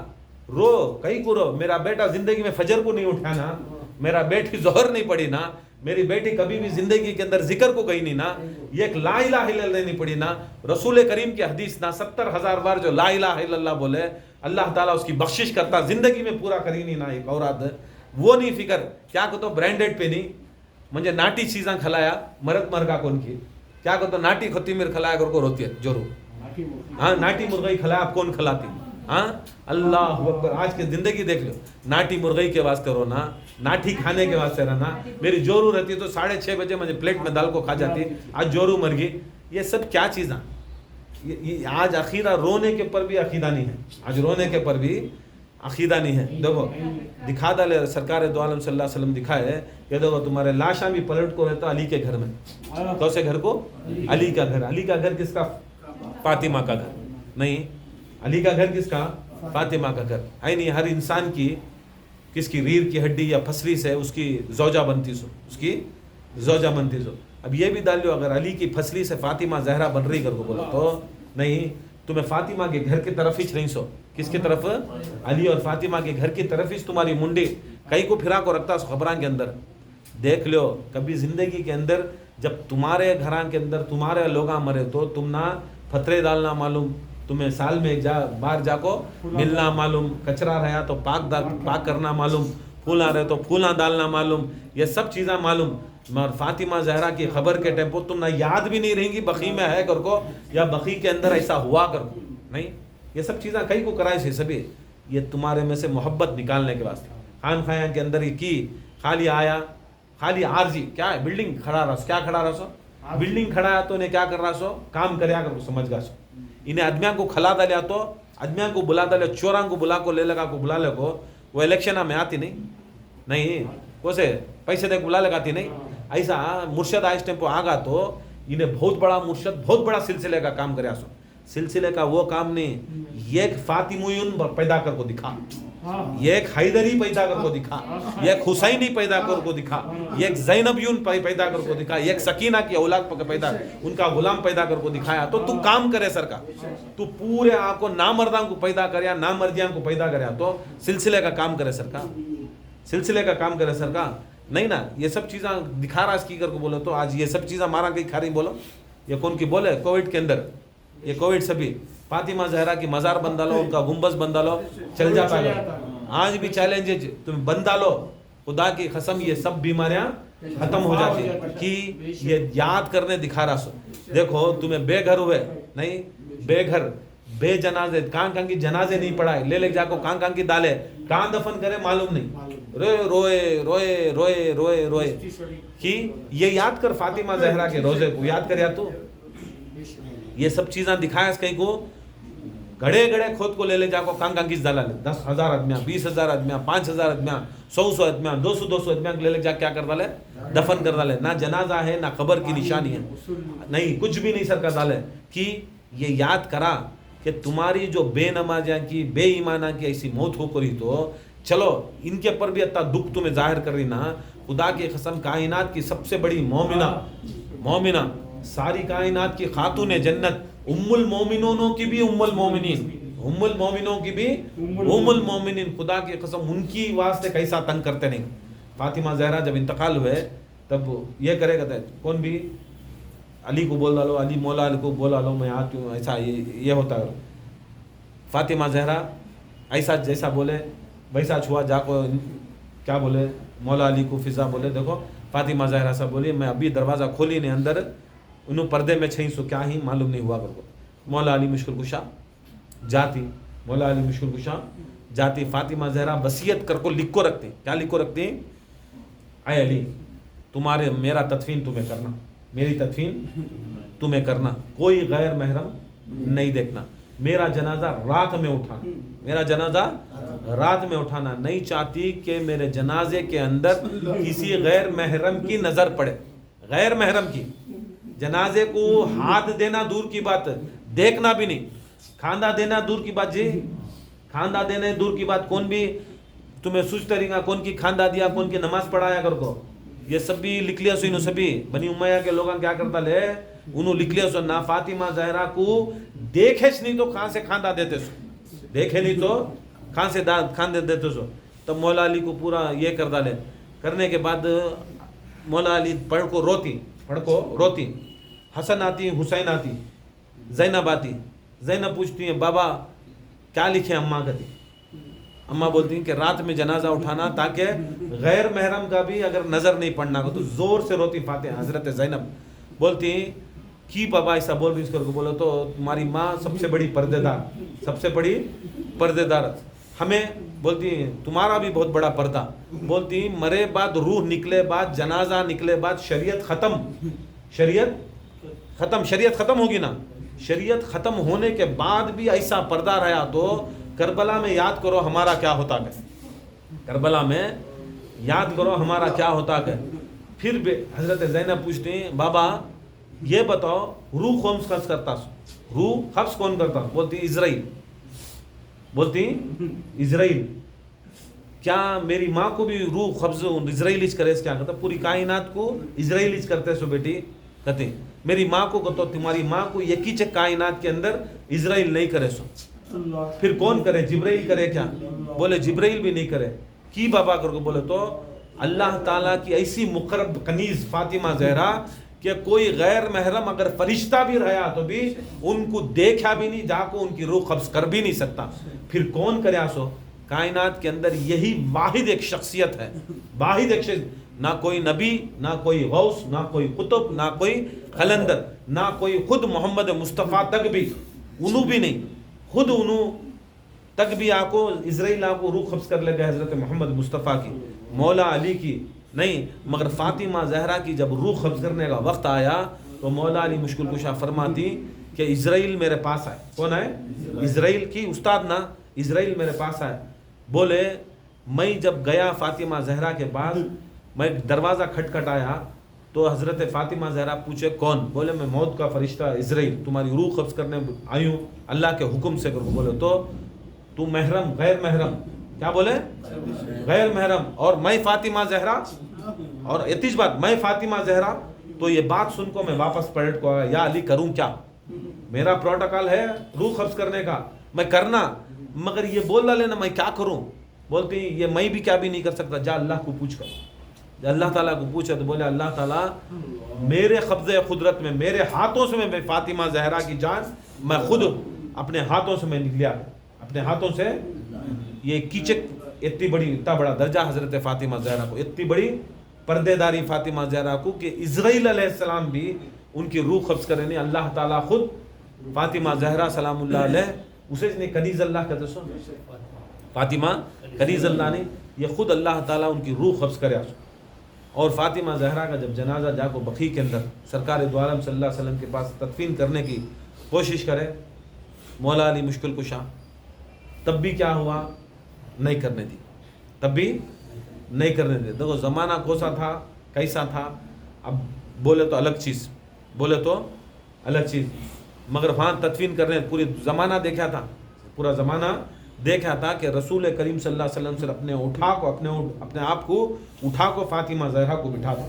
رو کہیں کو رو. میرا بیٹا زندگی میں فجر کو نہیں اٹھانا، میرا بیٹی ظہر نہیں پڑھی نا، میری بیٹی کبھی بھی زندگی کے اندر ذکر کو گئی نہیں نا، یہ ایک لا الہ الا اللہ نہیں پڑھی نا. رسول کریم کی حدیث نا 70,000 بار جو لا الہ الا اللہ بولے اللہ تعالیٰ اس کی بخشش کرتا، زندگی میں پورا کری نہیں نا. ایک اوراد وہ نہیں فکر کیا کو تو برانڈیڈ پہ نہیں مجھے ناٹی چیزاں کھلایا مرد مرگا کون کی، کیا کو تو ناٹی خطی میر کھلایا کر کو روتی ہے جورو. ہاں ناٹی مرغی کھلایا آپ کون کھلاتی؟ ہاں اللہ اکبر. آج کی زندگی دیکھ لو، ناٹی مرغی کے واسطے رونا، ناٹی کھانے کے واسطے رہنا. میری جورو رہتی تو 6:30 بجے مجھے پلیٹ میں دال کو کھا جاتی، آج جورو مر گئی. یہ سب کیا چیزیں؟ آج عقیدہ رونے کے پر بھی عقیدہ نہیں ہے، آج رونے کے پر بھی عقیدہ نہیں ہے. دیکھو دکھا ڈالے سرکار دو عالم صلی اللہ علیہ وسلم دکھائے کہ دیکھو تمہارے لاشاں بھی پلٹ کو رہتا علی کے گھر میں. تو سے گھر کو علی کا گھر، علی کا گھر کس کا؟ فاطمہ کا گھر. نہیں علی کا گھر کس کا؟ فاطمہ کا گھر ہے نہیں. ہر انسان کی کس کی ریڑھ کی ہڈی یا پھسلی سے اس کی زوجہ بنتی سو, اس کی زوجہ بنتی سو. اب یہ بھی ڈال لو اگر علی کی پھسلی سے فاطمہ زہرا بن رہی کر کو بولو تو نہیں, تمہیں فاطمہ کے گھر کی طرف ہی نہیں سو. کس کی طرف؟ علی اور فاطمہ کے گھر کی طرف ہی تمہاری منڈی کئی کو پھرا کو رکھتا سو خبران کے اندر. دیکھ لو کبھی زندگی کے اندر جب تمہارے گھران کے اندر تمہارے لوگاں مرے تو تم نہ پتھرے ڈالنا معلوم, تمہیں سال میں بار جا کو ملنا معلوم, کچرا رہا تو پاک کرنا معلوم, پھول آ رہے تو پھولاں ڈالنا معلوم, یہ سب چیزیں معلوم. مگر فاطمہ زہرا کی خبر کے ٹیمپو تم نہ یاد بھی نہیں رہیں گی بقی میں ہے کر کو یا بقی کے اندر ایسا ہوا کر کو نہیں. یہ سب چیزیں کئی کو کرائے سے سبھی یہ تمہارے میں سے محبت نکالنے کے واسطے. خان خیاں کے اندر ہی کی خالی آیا, خالی عارضی کیا ہے بلڈنگ کھڑا رہا سو, کیا کھڑا رہا سو بلڈنگ کھڑا ہے تو انہیں کیا کر رہا سو کام کریا کر کو سمجھ گا سو. انہیں آدمیاں کو کھلا دلیا تو آدمیاں کو بلا دلیا, چوراں کو بلا کو لے لگا کو بلا لے کو وہ الیکشن میں آتی نہیں کوسے پیسے دے کو بلا لگاتی نہیں. ایسا مرشد آئس ٹیمپو آگا تو انہیں بہت بڑا مرشد بہت بڑا سلسلے کا کام کریا سو. سلسلے کا وہ کام نہیں, یہ ایک فاطمیون پیدا کر کو دکھا, یہ ایک حیدری پیدا کر کو دکھا, یہ ایک حسینی پیدا کر کو دکھا, یہ ایک زینبیون پیدا کر کو دکھا, یہ ایک سکینہ کی اولاد پیدا ان کا غلام پیدا کر کو دکھایا. تو کام کرے سر کا تو پورے آپ کو نامرداں کو پیدا کریا نامردیاں کو پیدا کریا تو سلسلے کا کام کرے سر کا, سلسلے کا کام کرے سر کا نہیں نا. یہ سب چیزاں دکھا رہا اس کی کر کو بولو تو آج یہ سب چیزیں مارا کہیں کھا رہی بولو. یہ کون کی بولے کووڈ کے اندر یہ کووڈ سبھی فاطمہ زہرا کی مزار بندہ لو, ان کا گنبد بندہ لو, چل جاتا ہے. آج بھی چیلنج ہے تم بندہ لو, خدا کی قسم یہ سب بیماریاں ختم ہو جاتی ہیں کہ یہ یاد کرنے دکھا رہا سو. دیکھو تمہیں بے گھر ہوئے نہیں, بے گھر بے جنازے, کہاں کی جنازے نہیں پڑھائے, لے جا کو کہاں کی ڈالے, کہاں دفن کرے معلوم نہیں, روئے روئے روئے روئے روئے کہ یہ یاد کر فاطمہ زہرا کے روزے کو یاد کر یا تو یہ سب چیزاں دکھایا اس کہیں کو گھڑے گھڑے خود کو لے جا کو کہاں کی ڈالا لے 10,000 آدمیاں 20,000 آدمیاں 5,000 آدمیاں 100 آدمیاں 200 آدمیاں لے جا کیا کر ڈالے دفن کر ڈالے. نہ جنازہ ہے نہ قبر کی نشانی ہے نہیں, کچھ بھی نہیں سر کا ڈالے. کہ یہ یاد کرا کہ تمہاری جو بے نمازیاں کی بے ایمانہ کی ایسی موت ہو کری تو چلو ان کے پر بھی اتنا دکھ تمہیں ظاہر کر رہی نا. خدا کی قسم کائنات کی سب سے بڑی مومنہ ساری کائنات کی خاتون جنت ام المومنونوں کی بھی ام المومنوں کی بھی ام المومنین. خدا کی قسم ان کی واسطے کیسا تنگ کرتے نہیں. فاطمہ زہرا جب انتقال ہوئے تب یہ کرے گا کون بھی علی کو بول ڈالو, علی مولا علی کو بولا لو میں آتی ہوں, ایسا یہ ہوتا ہے. فاطمہ زہرا ایسا جیسا بولے ویسا چھوا جا کو کیا بولے مولا علی کو فضا بولے. دیکھو فاطمہ زہرا سا بولی میں ابھی دروازہ کھولی نے اندر انہوں پردے میں چھئی سو کیا ہی معلوم نہیں ہوا کر کو. مولا علی مشکل کشا جاتی, مولا علی مشکل کشا جاتی. فاطمہ زہرا وصیت کر کو لکھ کو رکھتی, کیا لکھ کو رکھتی, اے علی تمہارے میرا تدفین تمہیں کرنا, میری تدفین تمہیں کرنا, کوئی غیر محرم نہیں دیکھنا, میرا جنازہ رات میں اٹھانا, میرا جنازہ رات میں اٹھانا. نہیں چاہتی کہ میرے جنازے کے اندر کسی غیر محرم کی نظر پڑے, غیر محرم کی. جنازے کو ہاتھ دینا دور کی بات, دیکھنا بھی نہیں, کھاندہ دینا دور کی بات, جی کھاندہ دینا دور کی بات. کون بھی تمہیں سوچتا رہے گا کون کی کھاندہ دیا کون کی نماز پڑھایا کر کو, یہ سب بھی لکھ لیا سو. انہوں سبھی بنی امیہ کے لوگاں کیا کرتا لے انہوں لکھ لیا سو. نہ فاطمہ زہرا کو دیکھے نہیں تو کہاں سے کھاندہ دیتے سو, دیکھے نہیں تو کہاں سے کھاندہ دیتے سو. تب مولا علی کو پورا یہ کر ڈالے. کرنے کے بعد مولا علی پڑھ کو روتی. حسن آتی, حسین آتی, زینب آتی. زینب پوچھتی ہیں بابا کیا لکھے اماں کہتی. اماں بولتی ہیں کہ رات میں جنازہ اٹھانا تاکہ غیر محرم کا بھی اگر نظر نہیں پڑنا ہو. تو زور سے روتی فاتحہ. حضرت زینب بولتی ہیں کی بابا ایسا بول رہی اس کو بولو تو تمہاری ماں سب سے بڑی پردے دار ہمیں بولتی ہیں تمہارا بھی بہت بڑا پردہ. بولتی ہیں مرے بعد روح نکلے بعد جنازہ نکلے بعد شریعت ختم ہوگی نا. شریعت ختم ہونے کے بعد بھی ایسا پردہ رہا تو کربلا میں یاد کرو ہمارا کیا ہوتا ہے, کربلا میں یاد کرو ہمارا کیا ہوتا ہے. پھر بھی حضرت زینب پوچھتے ہیں بابا یہ بتاؤ روح کون قبض کرتا, روح قبض کون کرتا. بولتی اسرائیل. بولتی اسرائیل کیا میری ماں کو بھی روح قبض اسرائیل کرے کیا کہتا پوری کائنات کو اسرائیل کرتے سو بیٹی کہتے میری ماں کو تو تمہاری ماں کو یکی کائنات کے اندر اسرائیل نہیں کرے سو پھر کون کرے جبرائیل کرے کیا بولے جبرائیل بھی نہیں کرے کی بابا کر کو بولے تو اللہ تعالیٰ کی ایسی مقرب کنیز فاطمہ زہرا کہ کوئی غیر محرم اگر فرشتہ بھی رہا تو بھی ان کو دیکھا بھی نہیں جا کو ان کی روح قبض کر بھی نہیں سکتا پھر کون کرے سو کائنات کے اندر یہی واحد ایک شخصیت ہے واحد ایک شخص نہ کوئی نبی نہ کوئی غوث نہ کوئی قطب نہ کوئی قلندر نہ کوئی خود محمد مصطفیٰ تک بھی انہوں بھی نہیں خود انہوں تک بھی آپ کو اسرائیل آپ کو روح قبض کر لے گا حضرت محمد مصطفیٰ کی مولا علی کی نہیں مگر فاطمہ زہرا کی جب روح قبض کرنے کا وقت آیا تو مولا علی مشکل کشا فرماتی کہ اسرائیل میرے پاس آئے کون آئے اسرائیل کی استاد نا اسرائیل میرے پاس آئے بولے میں جب گیا فاطمہ زہرا کے بعد میں دروازہ کھٹکھٹایا تو حضرت فاطمہ زہرا پوچھے کون بولے میں موت کا فرشتہ اسرائیل تمہاری روح قبض کرنے آئی ہوں اللہ کے حکم سے کرو بولے تو محرم غیر محرم کیا بولے غیر محرم اور میں فاطمہ زہرا اور اتیش بات میں فاطمہ زہرا تو یہ بات سن کو میں واپس پلٹ کو آیا یا علی کروں کیا میرا پروٹوکول ہے روح قبض کرنے کا میں کرنا مگر یہ بول لینا میں کیا کروں بولتی یہ میں بھی کیا بھی نہیں کر سکتا جا اللہ کو پوچھ کر جب اللہ تعالیٰ کو پوچھا تو بولے اللہ تعالیٰ میرے قبضے قدرت میں میرے ہاتھوں سے میں فاطمہ زہرا کی جان میں خود اپنے ہاتھوں سے میں نکلیا اپنے ہاتھوں سے یہ کیچک اتنی بڑی اتنا بڑا درجہ حضرت فاطمہ زہرا کو اتنی بڑی پردے داری فاطمہ زہرا کو کہ اسرائیل علیہ السلام بھی ان کی روح قبض کرے نہیں اللہ تعالیٰ خود فاطمہ زہرا سلام اللہ علیہ اسے نہیں کنیز اللہ کہتے سو فاطمہ کنیز اللہ نہیں یہ خود اللہ تعالیٰ ان کی روح قبض کرے اور فاطمہ زہرا کا جب جنازہ جا کو بقیع کے اندر سرکار دو عالم صلی اللہ علیہ وسلم کے پاس تدفین کرنے کی کوشش کرے مولا علی مشکل کشا تب بھی کیا ہوا نہیں کرنے دی تب بھی نہیں کرنے دی دیکھو زمانہ کوسا تھا کیسا تھا اب بولے تو الگ چیز بولے تو الگ چیز مگر وہاں تدفین کرنے پوری زمانہ دیکھا تھا پورا زمانہ دیکھا تھا کہ رسول کریم صلی اللہ علیہ وسلم سے اپنے آپ کو اٹھا کو فاطمہ زہرا کو بٹھا دو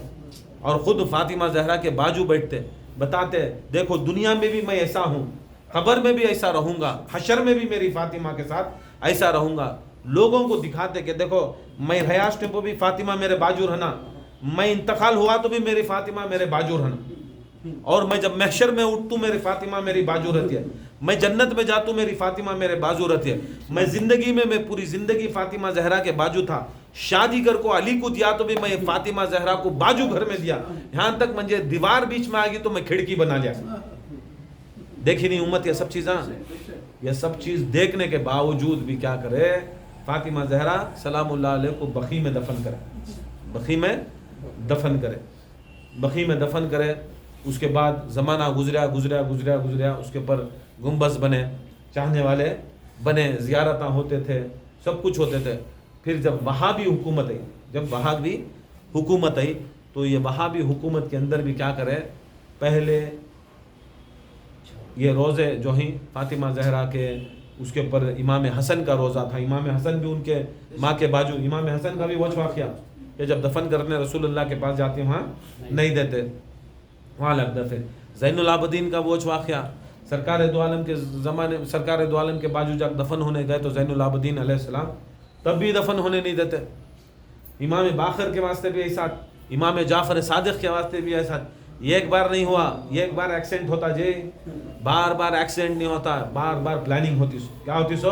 اور خود فاطمہ زہرا کے بازو بیٹھتے بتاتے دیکھو دنیا میں بھی میں ایسا ہوں قبر میں بھی ایسا رہوں گا حشر میں بھی میری فاطمہ کے ساتھ ایسا رہوں گا لوگوں کو دکھاتے کہ دیکھو میں حیاس ٹیمپو بھی فاطمہ میرے بازو رہنا میں انتقال ہوا تو بھی میری فاطمہ میرے بازو رہنا اور میں جب محشر میں اٹھتوں میری فاطمہ میری بازو رہتی ہے میں جنت میں جاتوں میری فاطمہ میرے بازو رہتی ہے میں زندگی میں پوری زندگی فاطمہ زہرا کے بازو تھا شادی کر کو علی کو دیا تو بھی میں فاطمہ زہرا کو بازو گھر میں دیا یہاں تک مجھے دیوار بیچ میں آ گئی تو میں کھڑکی بنا لیا دیکھی نہیں امت یہ سب چیز دیکھنے کے باوجود بھی کیا کرے فاطمہ زہرا سلام اللہ علیہ کو بقیع میں دفن کرے بقیع میں دفن کرے اس کے بعد زمانہ گزریا اس کے پر گنبز بنے چاہنے والے بنے زیارتاں ہوتے تھے سب کچھ ہوتے تھے پھر جب وہابی حکومت آئی تو یہ وہابی حکومت کے اندر بھی کیا کرے پہلے یہ روزے جو ہیں فاطمہ زہرا کے اس کے پر امام حسن کا روزہ تھا امام حسن بھی ان کے ماں کے بازو امام حسن کا بھی وجہ واقعہ کہ جب دفن کرنے رسول اللہ کے پاس جاتے وہاں نہیں دیتے وہاں لگتا پھر زین العابدین کا وجہ واقعہ سرکار دو عالم کے بازو جب دفن ہونے گئے تو زین العابدین علیہ السلام تب بھی دفن ہونے نہیں دیتے امام باقر کے واسطے بھی ایسا امام جعفر صادق کے واسطے بھی ایسا یہ ایک بار نہیں ہوا یہ ایک بار ایکسیڈنٹ ہوتا جی بار ایکسیڈنٹ نہیں ہوتا بار پلاننگ ہوتی سو کیا ہوتی سو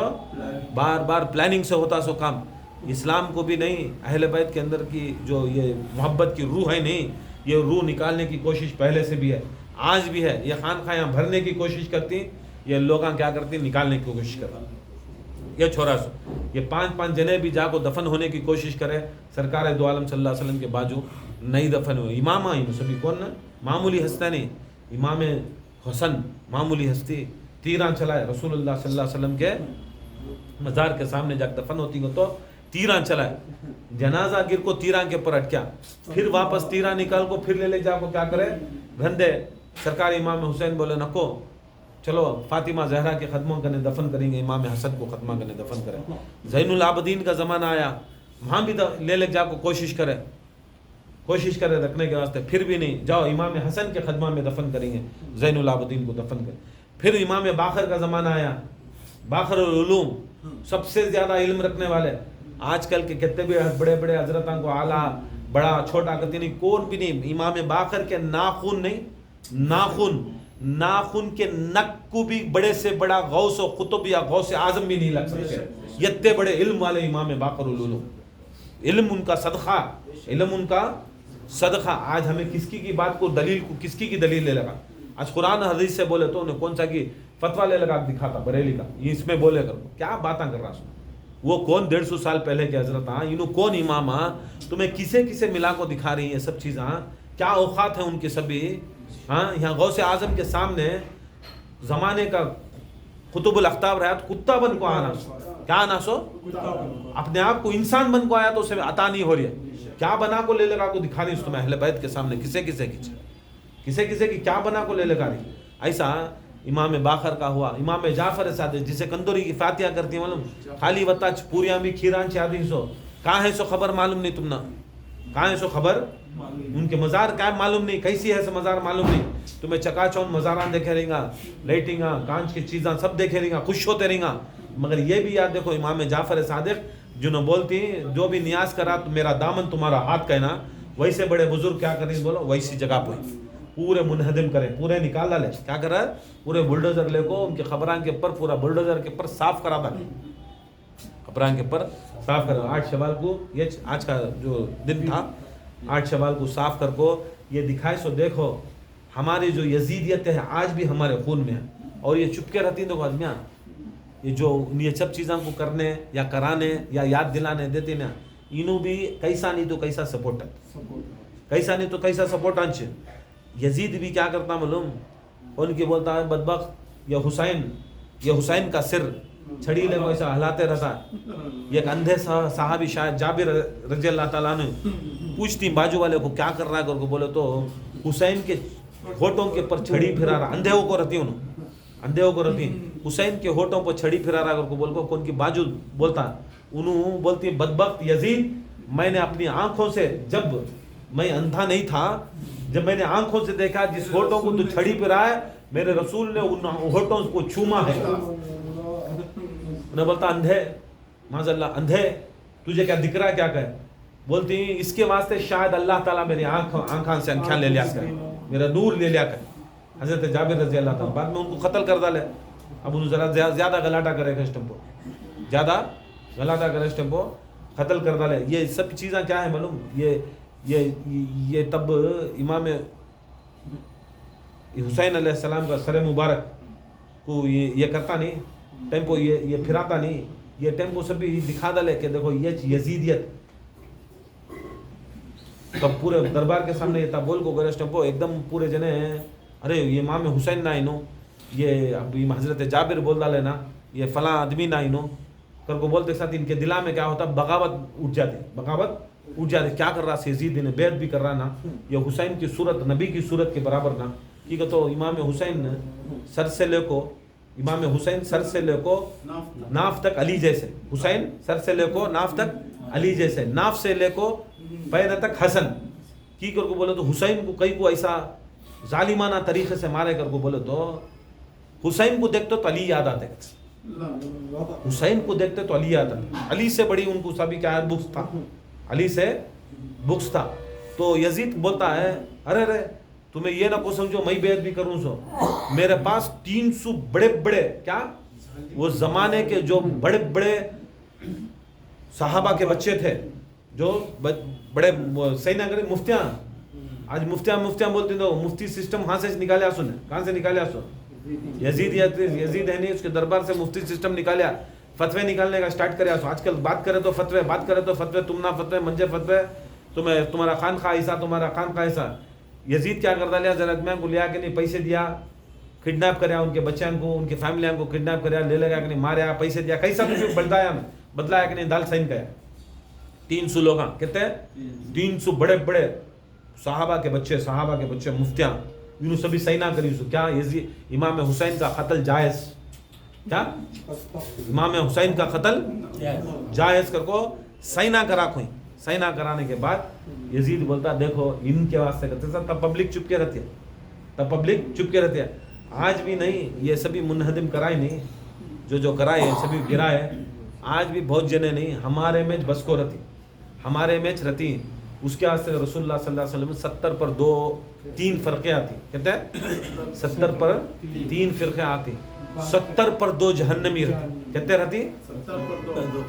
بار پلاننگ سے ہوتا سو کام اسلام کو بھی نہیں اہل بیت کے اندر کی جو یہ محبت کی روح ہے نہیں یہ روح نکالنے کی کوشش پہلے سے بھی ہے آج بھی ہے یہ خانقاہیں بھرنے کی کوشش کرتی یہ لوگ کیا کرتی نکالنے کی کوشش کرتی یہ چھوڑا سو یہ پانچ جنے بھی جا کو دفن ہونے کی کوشش کرے سرکار دو عالم صلی اللہ علیہ وسلم کے بازو نہیں دفن ہوئے امام آئی سبھی کون نا معمولی ہستی نہیں امام حسن معمولی ہستی تیران چلائے رسول اللہ صلی اللہ علیہ وسلم کے مزار کے سامنے جا کے دفن ہوتی تو تیران چلائے جنازہ گر کو تیران کے پر اٹکیا پھر واپس تیران نکال کو پھر لے جا کو کیا کرے گھندے سرکار امام حسین بولے نکو چلو فاطمہ زہرا کے خدموں کرنے دفن کریں گے، امام حسن کو خدمہ کرنے دفن کریں. زین العابدین کا زمانہ آیا، وہاں بھی لے جا کو کوشش کرے رکھنے کے واسطے، پھر بھی نہیں. جاؤ امام حسن کے خدمہ میں دفن کریں گے، زین العابدین کو دفن کریں. پھر امام باقر کا زمانہ آیا، باقر العلوم، سب سے زیادہ علم رکھنے والے. آج کل کے کتنے بھی بڑے بڑے حضرتوں کو اعلیٰ بڑا چھوٹا کرتے نہیں، کون بھی نہیں. امام باقر کے ناخن کے نک کو بھی بڑے سے بڑا غوث و قطب یا غوث اعظم بھی نہیں لگ سکتے. اتنے بڑے علم والے امام باقر العلوم، علم ان کا صدقہ. آج ہمیں کس کی بات کو کس کی دلیل لے لگا. آج قرآن حدیث سے بولے تو انہیں کون سا کی فتویٰ لے لگا دکھاتا بریلی کا، یہ اس میں بولے کر کیا باتیں کر رہا سن. وہ کون 150 سال پہلے کے حضرت ہاں، انہوں کون امام ہاں، تمہیں کسے ملا کو دکھا رہی ہیں سب چیزاں. کیا اوقات ہیں ان کے سبھی ہاں. یہاں غوث اعظم کے سامنے زمانے کا قطب الاقطاب رہا تو کتا بن کو آنا، کیا آنا سو اپنے آپ کو انسان بن کو آیا تو اسے عطا نہیں ہو رہی ہے. کیا بنا کو لے لگا کو دکھا رہی تمہیں اہل بیت کے سامنے، کسے کی کیا بنا کو لے لگا رہی. ایسا امام باقر کا ہوا، امام جعفر صادق جسے کندوری کی فاتحہ کرتی ہیں معلوم، خالی وطا پوریاں بھی کھیران چادی سو کہاں ہے سو خبر معلوم نہیں تم نا، کہاں ہے سو خبر. ان کے مزار کیا معلوم نہیں، کیسی ہے سو مزار معلوم نہیں. تمہیں چکا چون مزاران دیکھے رہیں گا، لائٹنگاں کانچ کی چیزاں سب دیکھے رہیں گا، خوش ہوتے رہیں گا. مگر یہ بھی یاد دیکھو امام جعفر صادق جنہوں بولتی جو بھی نیاز کرا تو میرا دامن تمہارا ہاتھ کہنا، ویسے بڑے بزرگ کیا کریں بولو ویسی جگہ پہ پورے منہدم کریں، پورے نکال ڈالے. کیا کر رہا ہے؟ پورے بلڈوزر لے کو ان کے خبران کے پر پورا بلڈوزر کے پر صاف کرا ڈالے، خبران کے پر صاف کرا. 8 شوال کو یہ آج کا جو دن تھا، 8 شوال کو صاف کر کو یہ دکھائے سو دیکھو ہماری جو یزیدیت ہے آج بھی ہمارے خون میں ہے. اور یہ چپکے رہتی ہیں دیکھو آدمیاں، یہ سب چیزوں کو کرنے یا کرانے یا یاد دلانے دیتے نا، انہوں بھی کیسا نہیں تو کیسا سپورٹ ہے، کیسا نہیں تو کیسا سپورٹ آنچے. یزید بھی کیا کرتا معلوم، ان کی بولتا ہے بدبخت یہ حسین کا سر چھڑی لے کو ایسا ہلاتے رہتا. یہ ایک اندھے صحابی شاید جابر رضی اللہ تعالیٰ نے پوچھتی بازو والے کو کیا کر رہا ہے کر کو، بولے تو حسین کے ہوٹوں کے پر چھڑی پھرا رہا. اندھے ہو کو رہتی حسین کے ہوٹوں پر چھڑی پھرا رہا کر کو بول کو. کون کی بازو بولتا انہوں بولتی بدبخت یزید، میں نے اپنی آنکھوں سے، جب میں اندھا نہیں تھا، جب میں نے آنکھوں سے دیکھا جس ہوٹوں کو تو چھڑی پہ رہا ہے میرے رسول نے ان ہوٹوں کو چھوما ہے. انہیں بولتا اندھے، معاذ اللہ اندھے تجھے کیا دکھ رہا ہے کیا کہے. بولتی اس کے واسطے شاید اللہ تعالیٰ میری آنکھاں سے انکھیاں لے لیا کرے، میرا نور لے لیا کرے. حضرت جابر رضی اللہ تعالیٰ بعد میں ان کو قتل کر ڈالے. اب انہوں ذرا زیادہ گلاٹا کرے گا اس ٹیمپو، زیادہ گلاٹا کرے اس ٹیمپو قتل کر ڈالے. یہ سب چیزاں کیا ہے معلوم، یہ تب امام حسین علیہ السلام کا سر مبارک کو یہ کرتا نہیں ٹیمپو، یہ پھراتا نہیں، یہ ٹیمپو سب بھی دکھا ڈالے کہ دیکھو یہ یزیدیت. تب پورے دربار کے سامنے یہ تھا بول کو گرس ٹیمپو ایک دم پورے جنے ارے یہ امام حسین نہ انہوں، یہ اب حضرت جابر بول ڈالے نا یہ فلاں آدمی نہ انہوں کر کو بولتے ساتھ ان کے دلا میں کیا ہوتا بغاوت اٹھ جاتی. کیا کر رہا یزید نے بیعت بھی کر رہا نا، یہ حسین کی صورت نبی کی صورت کے برابر نا. ٹھیک ہے تو امام حسین سر سے لے کو ناف تک علی جیسے، حسین سر سے لے کو ناف تک علی جیسے، ناف سے لے کو پیر تک حسن کی کر کو بولے تو حسین کو کئی کو ایسا ظالمانہ طریقے سے مارے کر کو بولے تو حسین کو دیکھتے تو علی یاد آتے، حسین کو دیکھتے تو علی یاد آتے. علی سے بڑی ان کو سبھی کیا بغض تھا، علی سے بغض تھا. تو یزید بولتا ہے ارے تمہیں یہ نہ کو سمجھو میں بیعت بھی کروں سو، میرے پاس 300 بڑے کیا وہ زمانے کے جو بڑے صحابہ کے بچے تھے جو بڑے صحیح نہ کرے مفتیاں، آج مفتیاں بولتے ہیں تو مفتی سسٹم کہاں سے نکالیا کہاں سے نکالیا سو یزید ہے نہیں، اس کے دربار سے مفتی سسٹم نکالیا، فتوے نکالنے کا سٹارٹ کریا سو. آج کل بات کرے تو فتوے تم نہ فتوے منجے فتوے تمہارا خانخواہ ایسا تمہارا خانخواہ ایسا. یزید کیا کرتا لیا زرادمیاں کو لیا کہ نہیں پیسے دیا، کڈنیپ کریا ان کے بچیاں کو، ان کے فیملیاں کو کڈنیپ کریا، لے لگا کہ نہیں ماریا، پیسے دیا، کیسا کچھ بدلایا کہ نہیں دال سائن کیا. 300 لوگ کہتے ہیں 300 بڑے صحابہ کے بچے مفتیاں انہوں سبھی صحیح نہ کری کیا امام حسین کا قتل جائز کیا امام حسین کا قتل جائز کر کو صحیح نہ کرا کوئی صحیح نہ کرانے کے بعد یزید بولتا دیکھو ان کے واسطے کرتے سر تب پبلک چپ کے رہتی ہے تب پبلک چپ کے رہتی ہے آج بھی نہیں یہ سبھی منہدم کرائے نہیں جو کرائے سبھی گرائے آج بھی بہت جنے نہیں ہمارے میچ بس کو رہتی ہمارے میچ رہتی ہیں اس کے واسطے رسول اللہ صلی اللہ علیہ وسلم 70 پر 3 فرقے آتی کہتے ہیں 70 پر 3 فرقے آتی 70 پر 2 جہنمی رہتی کہتے رہتی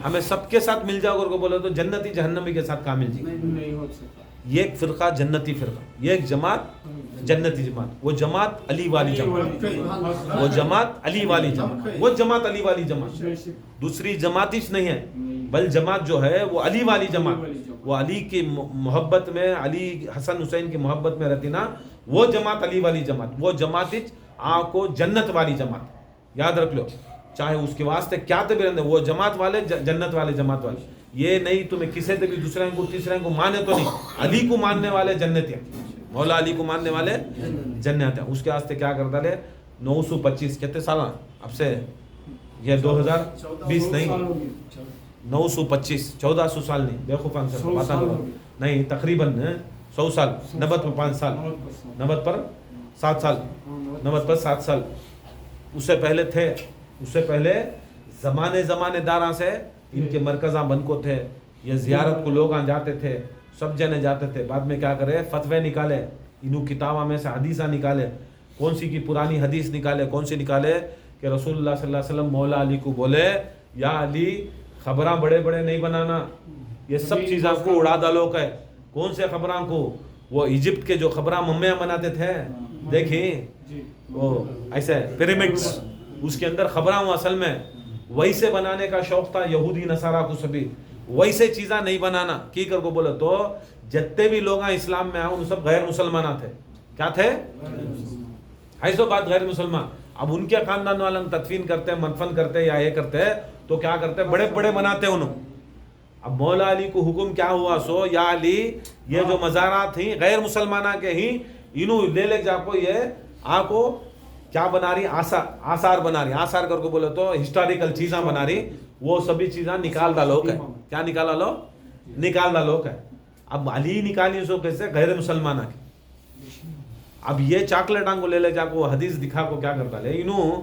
ہمیں سب کے ساتھ مل جاؤ کو بولے تو جنتی جہنمی کے ساتھ کہاں مل جائے یہ ایک فرقہ جنتی فرقہ یہ ایک جماعت جنتی جماعت وہ جماعت علی والی جماعت وہ جماعت علی والی جماعت وہ جماعت علی والی جماعت دوسری جماعتش نہیں ہے بل جماعت جو ہے وہ علی والی جماعت وہ علی کی محبت میں علی حسن حسین کی محبت میں رہتی نا وہ جماعت علی والی جماعت وہ جماعت کو جنت والی جماعت یاد رکھ لو چاہے اس کے واسطے کیا تبیر وہ جماعت والے جنت والے جماعت والے یہ نہیں تمہیں کسی سے بھی دوسرے کو تیسرے کو مانے تو نہیں علی کو ماننے والے جنت ہیں مولا علی کو ماننے والے جنت ہیں اس کے واسطے کیا کرتا ہے 925 کتنے سال اب سے یہ 2020 نہیں 925 1400 سال نہیں بیوقوفان سے پتہ نہیں تقریباً 100 سال 90 پر 5 سال 90 پر 7 سال 90 پر 7 سال اس سے پہلے تھے اس سے پہلے زمانے داراں سے ان کے مرکزاں بن کو تھے یہ زیارت کو لوگ جاتے تھے سب جنے جاتے تھے بعد میں کیا کرے فتوے نکالے انہوں کتابوں میں سے حدیثاں نکالے کون سی کی پرانی حدیث نکالے کون سی نکالے کہ رسول اللہ صلی اللہ علیہ وسلم مولا علی کو بولے یا علی خبراں بڑے بڑے نہیں بنانا یہ سب چیزاں کو اڑا ڈالو کہ کون سے خبراں کو وہ ایجپٹ کے جو خبراں ممیاں بناتے تھے دیکھیں وہ ایسے پیرامڈس اس کے اندر خبراں اصل میں ویسے بنانے کا شوق تھا یہودی نصارہ کو سبھی ویسے چیزاں نہیں بنانا کی کر کو بولے تو جتنے بھی لوگ اسلام میں آئے ان سب غیر مسلمان تھے کیا تھے ایسو بات غیر مسلمان اب ان کے خاندان والوں تدفین کرتے منفن کرتے یا یہ کرتے تو کیا کرتے بڑے بڑے بناتے انہوں اب مولا علی کو حکم کیا ہوا سو یا علی یہ جو مزارات ہیں غیر مسلمانہ کے ہی انہوں لے جا کو یہ کو کیا بنا رہی آثار بنا رہی آثار کر کو بولے تو ہسٹوریکل چیزاں بنا رہی وہ سبھی چیزاں نکال ڈالو ہے کیا نکال ڈالو ہے اب علی نکالی سو کیسے غیر مسلمانہ کی اب یہ چاکلیٹاں کو لے جا کو حدیث دکھا کو کیا کرتا لے انہوں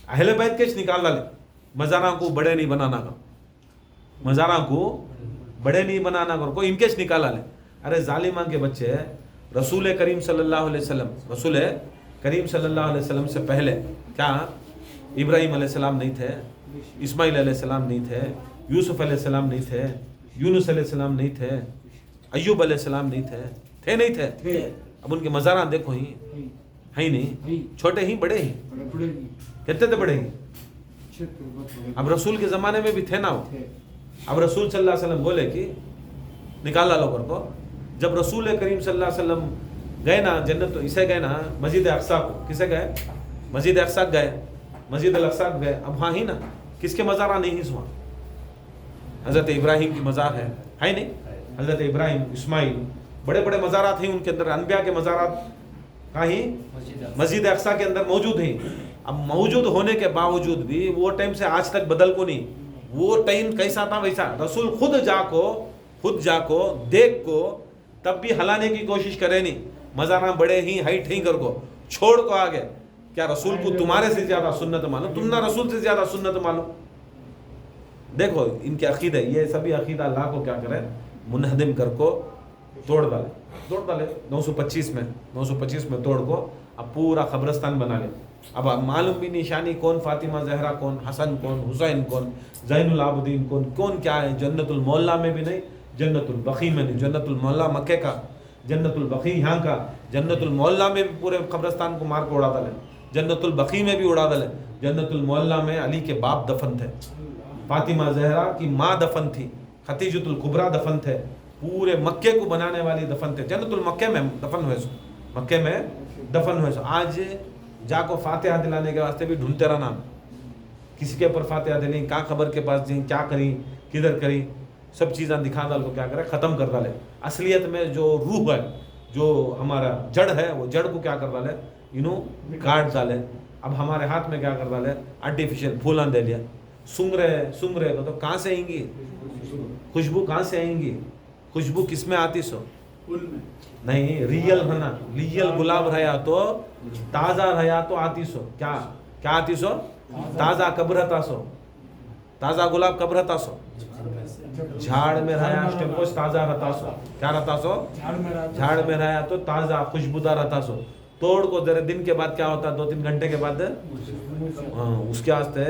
اہل بیت کیش نکال ڈالے مزاراں کو بڑے نہیں بنانا کا مزاراں کو بڑے نہیں بنانا کر کو ان کیش نکالا لے ارے ظالماں کے بچے رسول کریم صلی اللہ علیہ وسلم رسول کریم صلی اللہ علیہ وسلم سے پہلے کیا ابراہیم علیہ السلام نہیں تھے اسماعیل علیہ السلام نہیں تھے یوسف علیہ السلام نہیں تھے یونس علیہ السلام نہیں تھے ایوب علیہ السلام نہیں تھے نہیں تھے اب ان کے مزاراں دیکھو ہی ہیں نہیں چھوٹے ہی بڑے ہی کہتے تھے بڑے ہی اب رسول کے زمانے میں بھی تھے نا اب رسول صلی اللہ علیہ وسلم بولے کہ نکالا لو کر کو جب رسول کریم صلی اللہ علیہ وسلم گئے نا جنت اسے گئے نا مسجد اقصی کو کسے گئے مسجد اقصی گئے مسجد الاقصی گئے اب ہاں ہی نا کس کے مزارہ نہیں سوا حضرت ابراہیم کی مزار ہے نہیں حضرت ابراہیم اسماعیل بڑے بڑے مزارات ہیں ان کے اندر انبیاء کے مزارات کہاں ہی مسجد اقصی کے اندر موجود ہیں اب موجود ہونے کے باوجود بھی وہ ٹائم سے آج تک بدل کو نہیں وہ ٹائم کیسا تھا ویسا رسول خود جا کو دیکھ کو تب بھی ہلانے کی کوشش کرے نہیں مزاراں بڑے ہی ہائٹ ہی کر کو چھوڑ کو آگے کیا رسول کو تمہارے سے زیادہ سنت معلوم تم نہ رسول سے زیادہ سنت معلوم دیکھو ان کے عقیدہ یہ سبھی عقیدہ اللہ کو کیا کرے منہدم کر کو توڑ ڈالے 925 میں توڑ کو اب پورا قبرستان بنا لے اب معلوم بھی نشانی کون فاطمہ زہرا کون حسن کون حسین کون زین العابدین کون کیا ہے جنت المعلا میں بھی نہیں جنت البقیع میں نہیں جنت المعلا مکے کا جنت البقیع یہاں کا جنت المعلا میں بھی پورے قبرستان کو مار کو اڑا ڈالے جنت البقیع میں بھی اڑا ڈالے جنت المعلا میں علی کے باپ دفن تھے فاطمہ زہرا کی ماں دفن تھی خدیجۃ الکبریٰ دفن تھے پورے مکے کو بنانے والی دفن تھے جنت المکے میں دفن ہوئے سو مکے میں دفن ہوئے سو آج جا کو فاتحہ دلانے کے واسطے بھی ڈھونڈتے رہنا کسی کے اوپر فاتحہ دلیں کہاں خبر کے پاس جائیں کیا کریں کدھر کریں سب چیزاں دکھا ڈال کو کیا کرے ختم کر ڈالے اصلیت میں جو روح ہے جو ہمارا جڑ ہے وہ جڑ کو کیا کر ڈالے انہوں کاٹ ڈالے. اب ہمارے ہاتھ میں کیا کر ڈالے آرٹیفیشل پھولاں دے لیا. سونگ رہے کو تو کہاں سے آئیں گی خوشبو, کہاں سے آئیں گی خوشبو؟ کس میں آتی سو نہیں ریئل رہنا, ریئل گلاب رہا تو تازہ رہا تو آتی سو کیا آتی سو تازہ. کب رہتا سو تازہ گلاب؟ کب رہتا سو جھاڑ میں رہا اسٹیپوس تازہ رہتا سو. کیا رہتا سو جھاڑ میں رہا تو تازہ خوشبودار رہتا سو. توڑ کو ذرا دن کے بعد کیا ہوتا ہے 2-3 گھنٹے کے بعد اس کے واسطے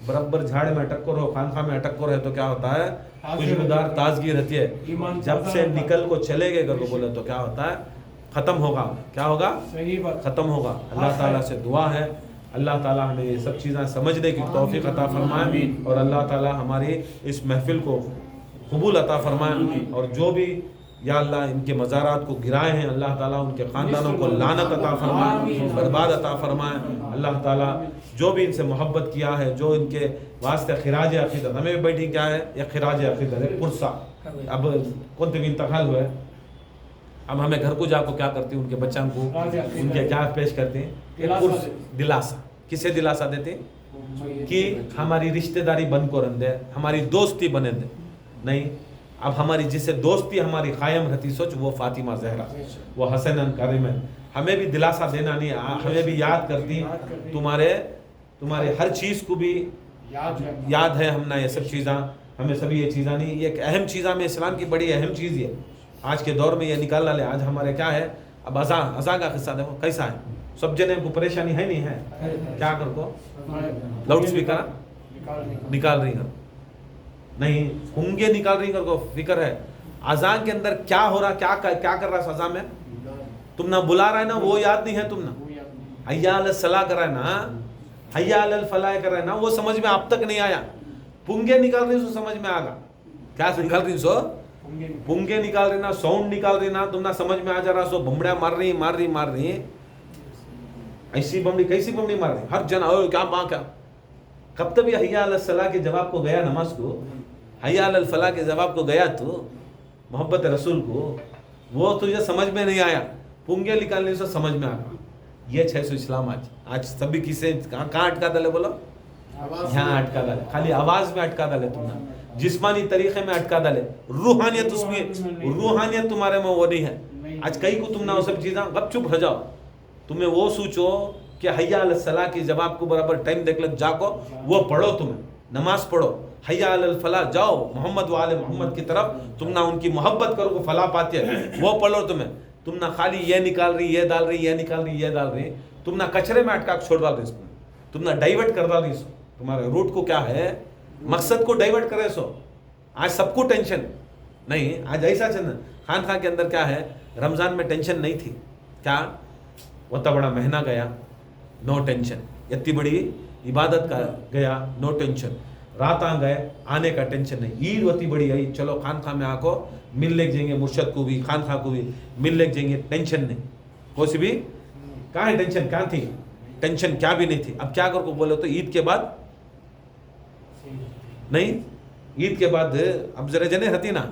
برابر جھاڑ میں اٹک کو رہو خانخواہ میں اٹک کو رہے تو کیا ہوتا ہے خوشبودار تازگی رہتی ہے. جب سے نکل کو چلے گئے کر کو بولے تو کیا ہوتا ہے ختم ہوگا. کیا ہوگا ختم ہوگا. اللہ تعالیٰ سے دعا ہے اللہ تعالیٰ ہمیں یہ سب چیزیں سمجھنے کی توفیق عطا فرمائے اور اللہ تعالیٰ ہماری اس محفل کو قبول عطا فرمائے. اور جو بھی یا اللہ ان کے مزارات کو گرائے ہیں اللہ تعالیٰ ان کے خاندانوں کو لعنت عطا فرمائے, برباد عطا فرمائے. اللہ تعالیٰ جو بھی ان سے محبت کیا ہے, جو ان کے واسطے خراج عقیدت, ہمیں بھی بیٹھی کیا ہے یہ خراج عقیدت ہے پرسا. اب کون بھی انتقال ہوئے اب ہمیں گھر کو جا کو کیا کرتی ان کے بچوں کو ان کے کیا پیش کرتے ہیں دلاسا. کسے دلاسا دیتے کہ ہماری رشتہ داری بن کو رندے ہماری دوستی بنے دے نہیں. اب ہماری جسے دوستی ہماری قائم رہتی سوچ وہ فاطمہ زہرا وہ حسن کریم ہے. ہمیں بھی دلاسا دینا نہیں, ہمیں بھی یاد کرتی تمہارے ہر چیز کو بھی یاد ہے ہم نہ یہ سب چیزاں ہمیں سبھی یہ چیزاں نہیں. یہ ایک اہم چیزاں میں اسلام کی بڑی اہم چیز ہے آج کے دور میں یہ نکالنا لے. آج ہمارے کیا ہے اب ازاں کا قصہ دیکھو کیسا ہے. سب جنے کو پریشانی ہے نہیں ہے کیا کر کو لاؤڈ اسپیکر نکال رہی ہیں نہیں ہونگے نکال رہی کو فکر ہے. اذان کے اندر کیا ہو رہا کیا کر رہا ہے اذان میں تم نہ بلا رہا ہے نا وہ یاد نہیں ہے. تم نہ حیا علی الصلاۃ کر رہا ہے نا حیا علی الفلاح کر رہا ہے نا وہ سمجھ میں اب تک نہیں آیا. پونگے نکال رہی سو سمجھ میں آ گا. کیا نکال رہی سو پونگے نکال رہی نا ساؤنڈ نکال رہی نا تم نہ سمجھ میں آ جا رہا سو بمبڑیاں مار رہی ایسی بمڑی کیسی بمڑی مار رہی ہر جن کیا ماں کیا. کب تک حیا علی الصلاۃ کے جواب کو گیا نماز کو حیا علی الفلاح کے جواب کو گیا تو محبت رسول کو وہ تجھے سمجھ میں نہیں آیا. پونگے نکالنے سے سمجھ میں آ گیا. یہ 600 اسلام آج سبھی کسے کہاں اٹکا دلے بولو یہاں اٹکا دلے خالی آواز میں اٹکا دلے تم نے جسمانی طریقے میں اٹکا دلے روحانیت اس میں روحانیت تمہارے میں وہ نہیں ہے. آج کئی کو تم نہ وہ سب چیزاں گپ چپ ہو جاؤ. تمہیں وہ سوچو کہ حیا علی الصلاۃ کی جواب کو برابر ٹائم دیکھ لگ جا کو وہ پڑھو تمہیں نماز پڑھو حیا علی الفلاح جاؤ محمد وآل محمد کی طرف تم نہ ان کی محبت کرو کو فلاح پاتی ہے وہ پڑھو. تم نہ خالی یہ نکال رہی یہ ڈال رہی یہ نکال رہی یہ ڈال رہی تم نہ کچرے میں اٹکا چھوڑ ڈال رہی تم نہ ڈائیورٹ کر ڈال رہی سو. تمہارے روٹ کو کیا ہے مقصد کو ڈائیورٹ کرے سو. آج سب کو ٹینشن نہیں آج ایسا چند خانخواہ کے اندر کیا ہے رمضان میں ٹینشن نہیں تھی کیا وہ تو بڑا مہینہ گیا نو ٹینشن. اتنی بڑی عبادت کا گیا نو ٹینشن. رات گئے آنے کا ٹینشن نہیں. عید ہوتی بڑی آئی چلو خانخواہ میں آ کو مل لے جائیں گے مرشد کو بھی خانخواہ کو بھی مل لے جائیں گے. ٹینشن نہیں کوئی سی بھی کہاں ہے ٹینشن کہاں تھی ٹینشن کیا بھی نہیں تھی. اب کیا کر کو بولے تو عید کے بعد نہیں عید کے بعد اب ذرا جنے رہتی نا